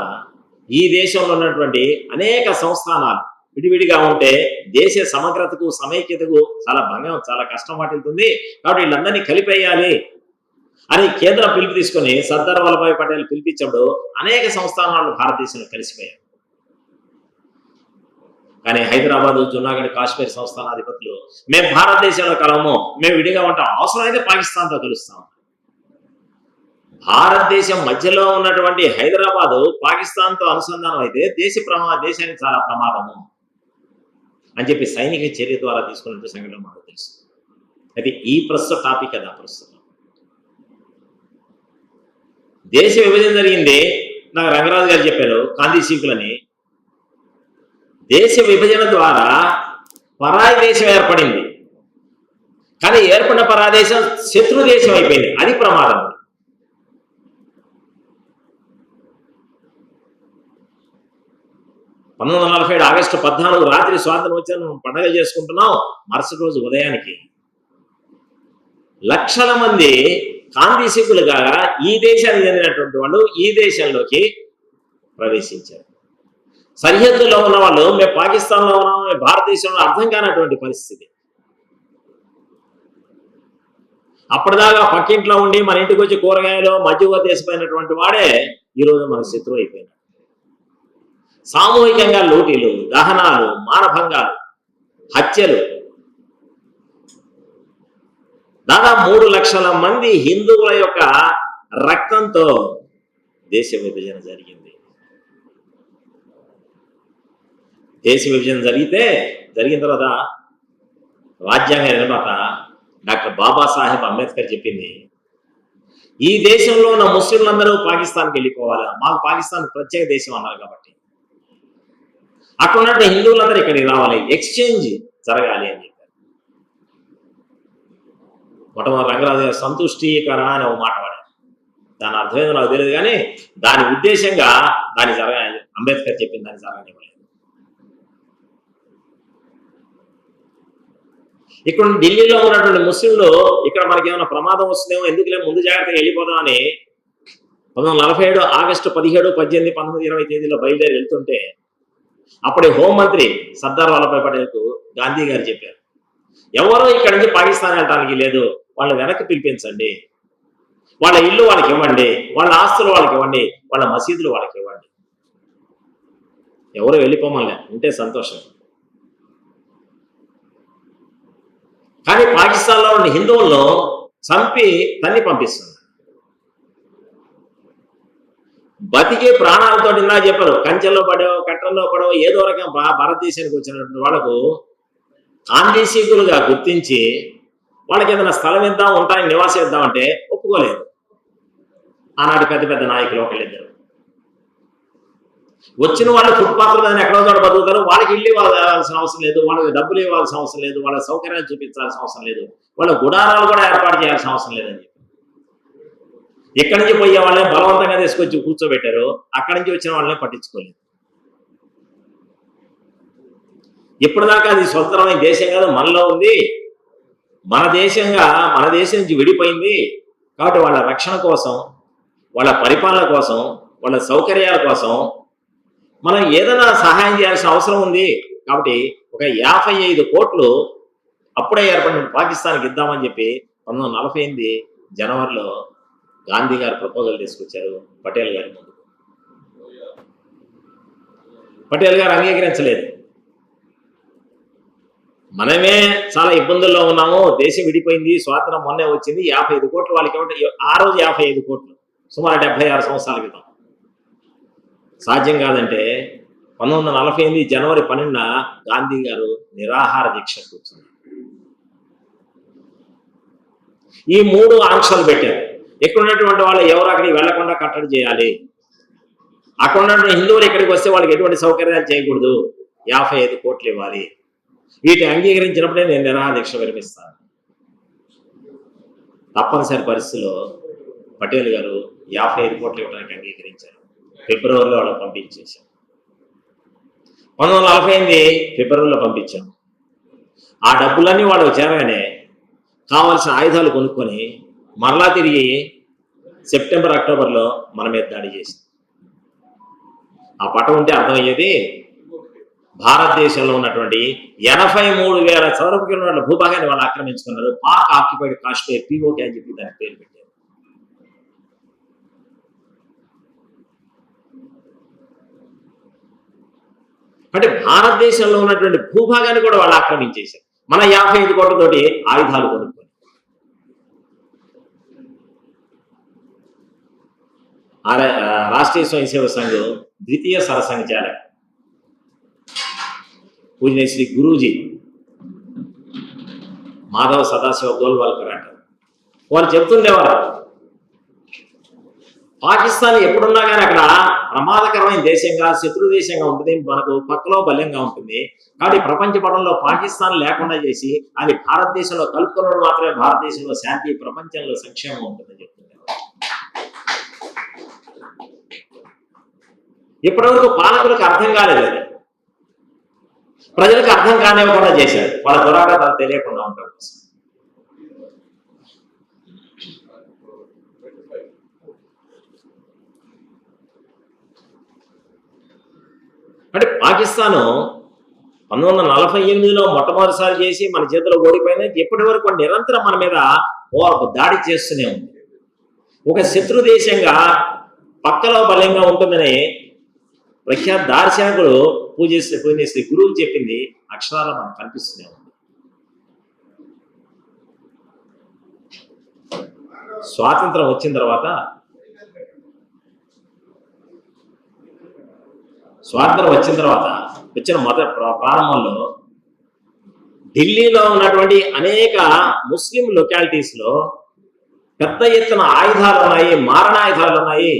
ఈ దేశంలో ఉన్నటువంటి అనేక సంస్థానాలు విడివిడిగా ఉంటే దేశ సమగ్రతకు సమైక్యతకు చాలా కష్టం వాటిల్తుంది. కాబట్టి వీళ్ళందరినీ కలిపేయాలి అని కేంద్రం పిలుపు తీసుకొని సర్దార్ వల్లభాయ్ పటేల్ పిలిపించినప్పుడు అనేక సంస్థానాలు భారతదేశంలో కలిసిపోయారు. కానీ హైదరాబాద్, జునాగఢ్, కాశ్మీర్ సంస్థానాధిపతులు మేము భారతదేశంలో కలము, మేము విడిగా ఉంటాం, అవసరమైతే పాకిస్తాన్తో కలుస్తాం. భారతదేశం మధ్యలో ఉన్నటువంటి హైదరాబాదు పాకిస్తాన్తో అనుసంధానం అయితే దేశానికి చాలా ప్రమాదము అని చెప్పి సైనిక చర్య ద్వారా తీసుకున్నట్టు సంఘటన మనకు తెలుసు. అయితే ఈ ప్రస్తుత టాపిక్ కదా ప్రస్తుతం దేశ విభజన జరిగింది. నాకు రంగరాజు గారు చెప్పారు గాంధీ సీకులని. దేశ విభజన ద్వారా పరాయి దేశం ఏర్పడింది, కానీ ఏర్పడిన పరాయి దేశం శత్రు దేశం అయిపోయింది. అది ప్రమాదం. 1947 ఆగస్టు 14 రాత్రి స్వాతంత్రం వచ్చాను పండగ చేసుకుంటున్నాం. మరుసటి రోజు ఉదయానికి లక్షల మంది కాందీసికులుగా ఈ దేశానికి చెందినటువంటి వాళ్ళు ఈ దేశంలోకి ప్రవేశించారు. సరిహద్దులో ఉన్న వాళ్ళు మేము పాకిస్తాన్లో ఉన్నాం, మేము భారతదేశంలో అర్థం కానటువంటి పరిస్థితి. అప్పటిదాకా పక్కింట్లో ఉండి మన ఇంటికి వచ్చి కూరగాయలు మధ్యగా తీసిపోయినటువంటి వాడే ఈరోజు మన శత్రువు అయిపోయినాడు. సామూహికంగా లూటీలు, దహనాలు, మానభంగాలు, హత్యలు, దాదాపు 3 లక్షల మంది హిందువుల యొక్క రక్తంతో దేశ విభజన జరిగింది. దేశ విభజన జరిగిన తర్వాత రాజ్యాంగ నిర్మాత డాక్టర్ బాబాసాహెబ్ అంబేద్కర్ చెప్పింది, ఈ దేశంలో ఉన్న ముస్లింలందరూ పాకిస్తాన్కి వెళ్ళిపోవాలి, మాకు పాకిస్తాన్ ప్రత్యేక దేశం అన్నారు కాబట్టి అక్కడ ఉన్నటువంటి హిందువులందరూ ఇక్కడికి రావాలి, ఎక్స్చేంజ్ జరగాలి అని చెప్పారు. మొట్టమొదటి రంగరాజు గారు సంతుష్టీకరణ అనే ఒక మాట వాడారు. దాని అర్థమేదో నాకు తెలియదు, కానీ దాని ఉద్దేశంగా దాని అంబేద్కర్ చెప్పిన దాన్ని జరగనివ్వలేదు. ఇక్కడ ఢిల్లీలో ఉన్నటువంటి ముస్లింలు ఇక్కడ మనకి ఏమైనా ప్రమాదం వస్తుందేమో, ఎందుకులే ముందు జాగ్రత్తగా వెళ్ళిపోదామని 1947 ఆగస్టు 17, 18, 19, 20 తేదీలో బయలుదేరి వెళ్తుంటే అప్పుడే హోంమంత్రి సర్దార్ వల్లభాయ్ పటేల్కు గాంధీ గారు చెప్పారు, ఎవరో ఇక్కడి నుంచి పాకిస్తాన్ వెళ్ళడానికి లేదు, వాళ్ళని వెనక్కి పిలిపించండి, వాళ్ళ ఇల్లు వాళ్ళకి ఇవ్వండి, వాళ్ళ ఆస్తులు వాళ్ళకి ఇవ్వండి, వాళ్ళ మసీదులు వాళ్ళకి ఇవ్వండి, ఎవరో వెళ్ళిపోమలే, ఉంటే సంతోషం. కానీ పాకిస్తాన్లో ఉన్న హిందువులను చంపి తన్ని పంపిస్తుంది. బతికే ప్రాణాలతో ఇలా చెప్పారు, కంచెల్లో పడో కట్టల్లో పడో ఏదో రకం భారతదేశానికి వచ్చినటువంటి వాళ్ళకు ఆందీసీకులుగా గుర్తించి వాళ్ళకి ఏదైనా స్థలం ఇద్దాం, ఉంటానికి నివాసం ఇద్దామంటే ఒప్పుకోలేదు ఆనాటి పెద్ద పెద్ద నాయకులు ఒకళ్ళిద్దరు. వచ్చిన వాళ్ళు ఫుట్పాత్ల మీద ఎక్కడో చోట బతుకుతారు, వాళ్ళకి ఇల్లు ఇవ్వాల్సిన అవసరం లేదు, వాళ్ళకి డబ్బులు ఇవ్వాల్సిన అవసరం లేదు, వాళ్ళ సౌకర్యాలు చూపించాల్సిన అవసరం లేదు, వాళ్ళ గుడారాలు కూడా ఏర్పాటు చేయాల్సిన అవసరం లేదని చెప్పి ఇక్కడి నుంచి పోయే వాళ్ళని బలవంతంగా తీసుకొచ్చి కూర్చోబెట్టారు, అక్కడి నుంచి వచ్చిన వాళ్ళని పట్టించుకోలేదు. ఇప్పటిదాకా అది స్వతంత్రమైన దేశం కాదు, మనలో ఉంది, మన దేశం నుంచి విడిపోయింది. కాబట్టి వాళ్ళ రక్షణ కోసం, వాళ్ళ పరిపాలన కోసం, వాళ్ళ సౌకర్యాల కోసం మనం ఏదైనా సహాయం చేయాల్సిన అవసరం ఉంది. కాబట్టి ఒక 55 కోట్లు అప్పుడే ఏర్పడిన పాకిస్తాన్కి ఇద్దామని చెప్పి 1948 జనవరిలో గాంధీ గారు ప్రపోజల్ తీసుకొచ్చారు పటేల్ గారి ముందు. పటేల్ గారు అంగీకరించలేదు. మనమే చాలా ఇబ్బందుల్లో ఉన్నాము, దేశం విడిపోయింది, స్వాతంత్రం మొన్నే వచ్చింది, 55 కోట్లు వాళ్ళకి ఇవ్వండి. ఆ రోజు 55 కోట్లు సుమారు 76 సంవత్సరాల క్రితం. సాధ్యం కాదంటే 1948 జనవరి 12న గాంధీ గారు నిరాహార దీక్ష కూర్చున్నారు. ఈ 3 ఆంక్షలు పెట్టారు. ఇక్కడ ఉన్నటువంటి వాళ్ళు ఎవరు అక్కడికి వెళ్లకుండా కట్టడి చేయాలి, అక్కడ ఉన్నటువంటి హిందువులు ఇక్కడికి వస్తే వాళ్ళకి ఎటువంటి సౌకర్యాలు చేయకూడదు, 55 కోట్లు ఇవ్వాలి. వీటిని అంగీకరించినప్పుడే నేను నిరాహార దీక్ష విరమిస్తాను. తప్పనిసరి పరిస్థితుల్లో పటేల్ గారు 55 కోట్లు ఇవ్వడానికి అంగీకరించారు. ఫిబ్రవరిలో వాళ్ళకి పంపించేశాం. 1948 ఫిబ్రవరిలో పంపించాం. ఆ డబ్బులన్నీ వాళ్ళకి చేరగానే కావాల్సిన ఆయుధాలు కొనుక్కొని మరలా తిరిగి సెప్టెంబర్, అక్టోబర్లో మన మీద దాడి చేసింది. ఆ పటం ఉంటే అర్థమయ్యేది, భారతదేశంలో ఉన్నటువంటి 83,000 చదరపు కిలోమీటర్ల భూభాగాన్ని వాళ్ళు ఆక్రమించుకున్నారు. పాక్ ఆక్యుపైడ్ కాశ్మీర్, POK అని చెప్పి దానికి పేరు పెట్టారు. అంటే భారతదేశంలో ఉన్నటువంటి భూభాగాన్ని కూడా వాళ్ళు ఆక్రమించేశారు. మన 55 కోట్లతోటి ఆయుధాలు కొనుక్కొని. రాష్ట్రీయ స్వయం సేవక సంఘం ద్వితీయ సరసంఘచాలక్ పూజనీయ శ్రీ గురూజీ మాధవ్ సదాశివ గోల్వాల్కర్ అంటారు. వాళ్ళు చెప్తుండేవారు, పాకిస్తాన్ ఎప్పుడున్నా కానీ అక్కడ ప్రమాదకరమైన దేశంగా, శత్రు దేశంగా ఉంటుంది, మనకు పక్కలో బల్యంగా ఉంటుంది. కాబట్టి ప్రపంచ పటంలో పాకిస్తాన్ లేకుండా చేసి అది భారతదేశంలో కలుపుకున్నప్పుడు మాత్రమే భారతదేశంలో శాంతి, ప్రపంచంలో సంక్షేమం ఉంటుందని చెప్తున్నారు. ఇప్పటివరకు పాలకులకు అర్థం కాలేదు, అది ప్రజలకు అర్థం కానివ్వకుండా చేశారు, వాళ్ళ దురాగతాలు తెలియకుండా ఉంటారు. అంటే పాకిస్తాను 1948లో మొట్టమొదటిసారి చేసి మన చేతిలో ఓడిపోయినా ఇప్పటి వరకు నిరంతరం మన మీద దాడి చేస్తూనే ఉంది. ఒక శత్రు దేశంగా పక్కలో బలంగా ఉంటుందని ప్రఖ్యాత దార్శనికుడు పూజనీయ శ్రీ గురువు చెప్పింది అక్షరాల మనకు కనిపిస్తూనే ఉంది. స్వాతంత్రం వచ్చిన తర్వాత వచ్చిన ప్రారంభంలో ఢిల్లీలో ఉన్నటువంటి అనేక ముస్లిం లొకాలిటీస్లో పెద్ద ఎత్తున ఆయుధాలు ఉన్నాయి, మారణాయుధాలు ఉన్నాయి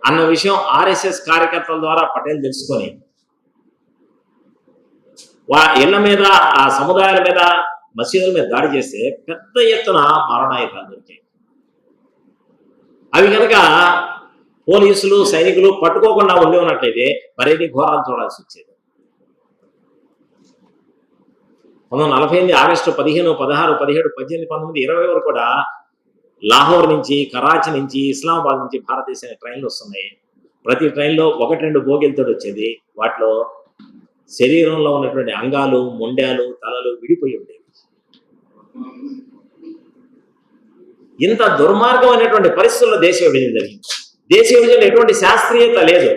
అన్న విషయం RSS కార్యకర్తల ద్వారా పటేల్ తెలుసుకొని ఇళ్ల మీద, ఆ సముదాయాల మీద, మసీదుల మీద దాడి చేస్తే పెద్ద ఎత్తున మారణాయుధాలు దొరికాయి. అవి కనుక పోలీసులు సైనికులు పట్టుకోకుండా ఉండి ఉన్నట్లయితే మరేది ఘోరాలు చూడాల్సి వచ్చేది. 1948 ఆగస్టు 15, 16, 17, 18, 19, 20 వరకు కూడా లాహోర్ నుంచి, కరాచీ నుంచి, ఇస్లామాబాద్ నుంచి భారతదేశానికి ట్రైన్లు వస్తున్నాయి. ప్రతి ట్రైన్లో 1-2 బోగీలతో వచ్చేది. వాటిలో శరీరంలో ఉన్నటువంటి అంగాలు, మొండాలు, తలలు విడిపోయి ఉండేవి. ఇంత దుర్మార్గమైనటువంటి పరిస్థితుల్లో దేశ విభజన జరిగింది. దేశ విభజనలో ఎటువంటి శాస్త్రీయత లేదు,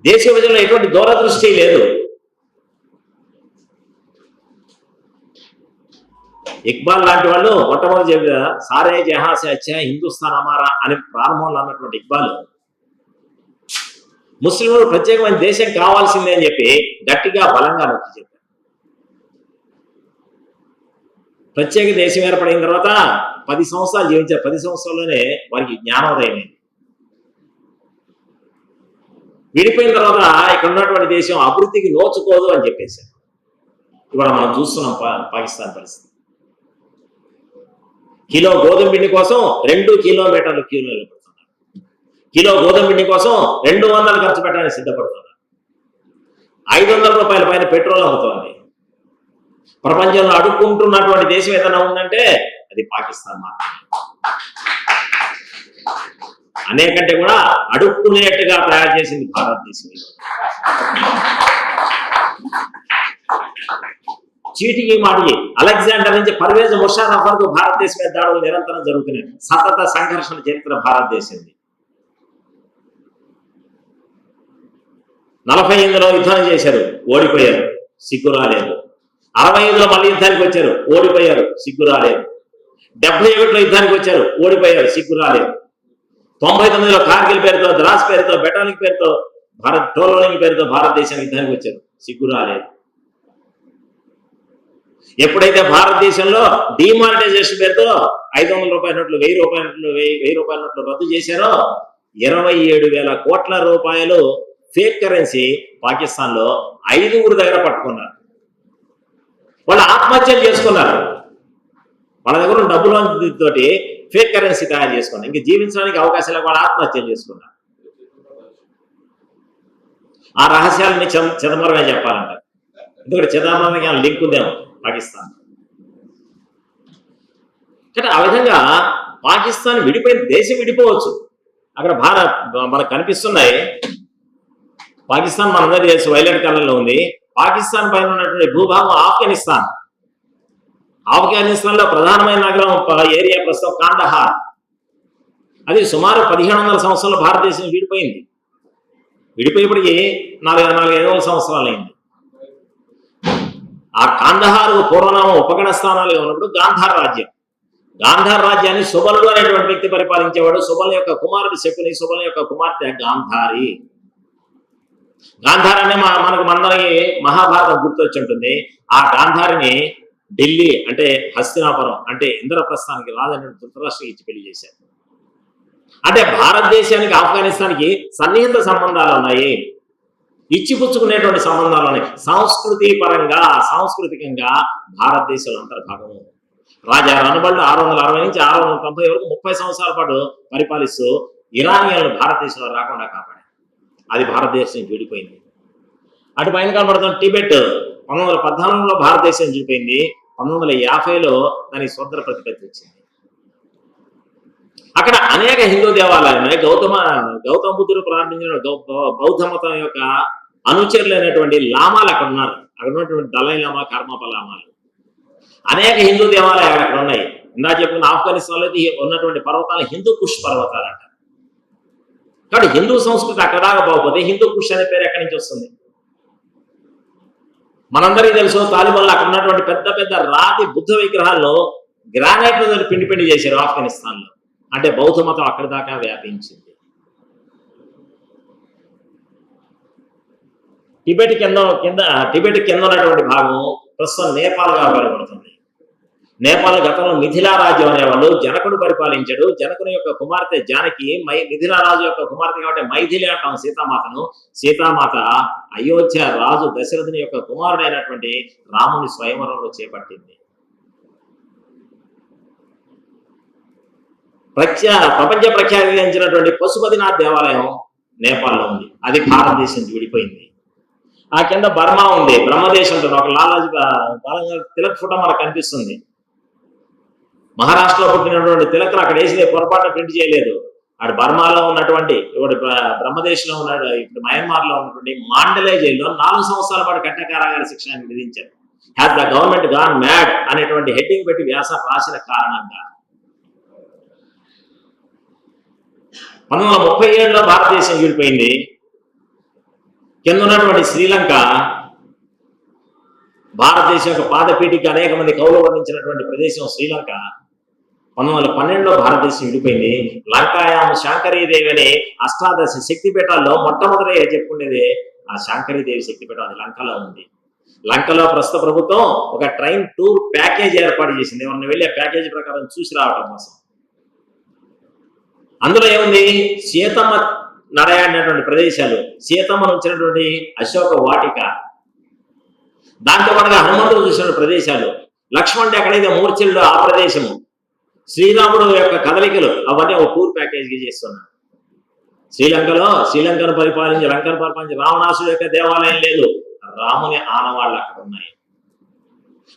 దేశ విభజనలో ఎటువంటి దూరదృష్టి లేదు. ఇక్బాల్ లాంటి వాళ్ళు మొట్టమొదటి చెప్పిన సారే జహా సే అచ్చా హిందుస్థాన్ అమారా అని ప్రారంభంలో అన్నటువంటి ఇక్బాల్ ముస్లింలు ప్రత్యేకమైన దేశం కావాల్సిందే అని చెప్పి గట్టిగా బలంగా నొక్కి చెప్పారు. ప్రత్యేక దేశం ఏర్పడిన తర్వాత 10 సంవత్సరాలు జీవించారు. 10 సంవత్సరాల్లోనే వారికి జ్ఞానోదయం. విడిపోయిన తర్వాత ఇక్కడ ఉన్నటువంటి దేశం అభివృద్ధికి నోచుకోదు అని చెప్పేశారు. ఇవాళ మనం చూస్తున్నాం పాకిస్తాన్ పరిస్థితి. కిలో గోధుమ పిండి కోసం 2 కిలోమీటర్లు క్యూలో నిలబడుతున్నారు. కిలో గోధుమ పిండి కోసం 200 ఖర్చు పెట్టడానికి సిద్ధపడుతున్నారు. 500 రూపాయల పైన పెట్రోల్ అవుతోంది. ప్రపంచంలో అడుక్కుంటున్నటువంటి దేశం ఏదైనా ఉందంటే అది పాకిస్తాన్ మాత్రమే. అనేకంటే కూడా అడుక్కునేట్టుగా తయారు చేసింది భారతదేశం. చీటికి మాటికి అలెగ్జాండర్ నుంచి పర్వేజ్ ముషర్రఫ్ వరకు భారతదేశం మీద దాడులు నిరంతరం జరుగుతున్నాయి. సతత సంఘర్షణ చరిత్ర భారతదేశంది. 48లో యుద్ధం చేశారు, ఓడిపోయారు, సిగ్గు రాలేదు. 65లో మళ్ళీ యుద్ధానికి వచ్చారు, ఓడిపోయారు, సిగ్గు రాలేదు. 71లో యుద్ధానికి వచ్చారు, ఓడిపోయారు, సిగ్గు రాలేదు. 99లో కార్గిల్ పేరుతో, ద్రాస్ పేరుతో, బెటాలిక్ పేరుతో, టోలోనింగ్ పేరుతో భారతదేశానికి యుద్ధానికి వచ్చారు, సిగ్గు రాలేదు. ఎప్పుడైతే భారతదేశంలో డిమానిటైజేషన్ పేరుతో 500 రూపాయల నోట్లు, 1000 రూపాయల నోట్లు, 1000 రూపాయల నోట్లు రద్దు చేశారో 27,000 కోట్ల రూపాయలు ఫేక్ కరెన్సీ పాకిస్తాన్ లో 5 దగ్గర పట్టుకున్నారు. వాళ్ళు ఆత్మహత్యలు చేసుకున్నారు. వాళ్ళ దగ్గర డబ్బుల తోటి ఫేక్ కరెన్సీ తయారు చేసుకున్నారు. ఇంక జీవించడానికి అవకాశం లేక వాళ్ళు ఆత్మహత్యలు చేసుకున్నారు. ఆ రహస్యాలని చిదంబరమే చెప్పాలంట. ఎందుకంటే చిదంబరానికి లింక్ ఉందేమో పాకిస్తాన్. అంటే ఆ విధంగా పాకిస్తాన్ విడిపోయిన దేశం విడిపోవచ్చు. అక్కడ మనకు కనిపిస్తున్నాయి. పాకిస్తాన్ మనందరి తెలుసు వైలెట్ కలర్లో ఉంది. పాకిస్తాన్ పైన ఉన్నటువంటి భూభాగం ఆఫ్ఘనిస్తాన్. ఆఫ్ఘనిస్తాన్ లో ప్రధానమైన నగరం ఏరియా ప్రస్తుతం కాందహార్. అది సుమారు 1700 సంవత్సరాలు భారతదేశం విడిపోయింది. విడిపోయేప్పటికి 400-500 సంవత్సరాలు అయింది. ఆ కాందహార్ పూర్వనామం ఉపగణ స్థానాలుగా ఉన్నప్పుడు గాంధార్ రాజ్యం. గాంధార్ రాజ్యాన్ని సుబలుడు అనేటువంటి వ్యక్తి పరిపాలించేవాడు. సుబల్ యొక్క కుమారుడు శకుని, సుబల్ యొక్క కుమార్తె గాంధారి. గాంధార్ అనే మనకు మందరికి మహాభారతం గుర్తొచ్చి ఉంటుంది. ఆ గాంధారిని ఢిల్లీ అంటే హస్తినాపురం అంటే ఇంద్రప్రస్థానికి రాజని ధృతరాష్ట్రకి ఇచ్చి పెళ్లి చేశారు. అంటే భారతదేశానికి ఆఫ్ఘనిస్తాన్కి సన్నిహిత సంబంధాలు ఉన్నాయి, ఇచ్చిపుచ్చుకునేటువంటి సంబంధాలు ఉన్నాయి. సంస్కృతి పరంగా, సాంస్కృతికంగా భారతదేశంలో అంతర్భాగము. రాజా రణబళ్ళు 660 నుంచి 690 వరకు 30 సంవత్సరాల పాటు పరిపాలిస్తూ ఇరానియన్లు భారతదేశంలో రాకుండా కాపాడారు. అది భారతదేశం విడిపోయింది. అటు పైన కనబడుతున్న టిబెట్ 1914లో భారతదేశం విడిపోయింది. 1950లో దానికి స్వతంత్ర ప్రతిపత్తి వచ్చింది. అక్కడ అనేక హిందూ దేవాలయాలు ఉన్నాయి. గౌతమ బుద్ధుడు ప్రారంభించిన బౌద్ధ మతం యొక్క అనుచరులైనటువంటి లామాలు అక్కడ ఉన్నారు. అక్కడ ఉన్నటువంటి దలై లామా, కర్మప లామాలు, అనేక హిందూ దేవాలయాలు అక్కడ ఉన్నాయి. ఇందా చెప్పుకున్న ఆఫ్ఘనిస్తాన్ లో ఉన్నటువంటి పర్వతాలు హిందూ కుష్ పర్వతాలు అంటారు. కాబట్టి హిందూ సంస్కృతి అక్కడ దాకా పోకపోతే హిందూ కుష్ అనే పేరు ఎక్కడి నుంచి వస్తుంది? మనందరికీ తెలుసు, తాలిబాన్లు అక్కడ ఉన్నటువంటి పెద్ద పెద్ద రాతి బుద్ధ విగ్రహాల్లో గ్రానైట్ పిండి చేశారు ఆఫ్ఘనిస్తాన్ లో. అంటే బౌద్ధ మతం అక్కడి దాకా వ్యాపించింది. టిబెట్ కింద ఉన్నటువంటి భాగం ప్రస్తుతం నేపాల్గా కనబడుతుంది. నేపాల్ గతంలో మిథిలా రాజ్యం అనేవాళ్ళు. జనకుడు పరిపాలించాడు. జనకుని యొక్క కుమార్తె జానకి మిథిలా రాజు యొక్క కుమార్తె కాబట్టి మైథిలి అంటాం సీతామాతను. సీతామాత అయోధ్య రాజు దశరథుని యొక్క కుమారుడైనటువంటి రాముని స్వయంవరంలో చేపట్టింది. ప్రపంచ ప్రఖ్యాతించినటువంటి పశుపతినాథ్ దేవాలయం నేపాల్లో ఉంది. అది భారతదేశం నుంచి విడిపోయింది. ఆ కింద బర్మా ఉంది, బ్రహ్మదేశంతో ఒక లాలాజీ తిలక్ ఫోటో మనకు కనిపిస్తుంది. మహారాష్ట్రలో పుట్టినటువంటి తిలక్ అక్కడ వేసిన పొరపాటున ప్రింట్ చేయలేదు. అటు బర్మాలో ఉన్నటువంటి ఇప్పుడు బ్రహ్మదేశంలో ఉన్నాడు, ఇప్పుడు మయన్మార్ లో ఉన్నటువంటి మాండలే జైల్లో 4 సంవత్సరాల పాటు కఠిన కారాగార శిక్ష విధించారు. Has the government gone mad అనేటువంటి హెడ్డింగ్ పెట్టి వ్యాసం రాసిన కారణంగా 1937లో భారతదేశం విడిపోయింది. కింద ఉన్నటువంటి శ్రీలంక భారతదేశం యొక్క పాదపీఠికి అనేక మంది కవులు వర్ణించినటువంటి ప్రదేశం శ్రీలంక. 1912లో భారతదేశం విడిపోయింది. లంకాయాం శాంకరీదేవి అనే అష్టాదశ శక్తిపీఠాల్లో మొట్టమొదటిగా చెప్పుకునేది ఆ శాంకరీదేవి శక్తిపీఠం. అది లంకలో ఉంది. లంకలో ప్రస్తుత ప్రభుత్వం ఒక ట్రైన్ టూర్ ప్యాకేజ్ ఏర్పాటు చేసింది, ఎవరిని వెళ్ళి ఆ ప్యాకేజీ ప్రకారం చూసి రావడం కోసం. అందులో ఏముంది, సీతమ్మ నడయాడినటువంటి ప్రదేశాలు, సీతమ్మను వచ్చినటువంటి అశోక వాటిక, దాంతో పాటుగా హనుమంతుడు చూసిన ప్రదేశాలు, లక్ష్మణుడు ఎక్కడైతే మూర్ఛల్లో ఆ ప్రదేశము, శ్రీరాముడు యొక్క కదలికలు, అవన్నీ ఒక టూర్ ప్యాకేజీగా చేస్తున్నారు. శ్రీలంకను పరిపాలించి రావణాసుడు యొక్క దేవాలయం లేదు, రాముని ఆనవాళ్ళు అక్కడ ఉన్నాయి.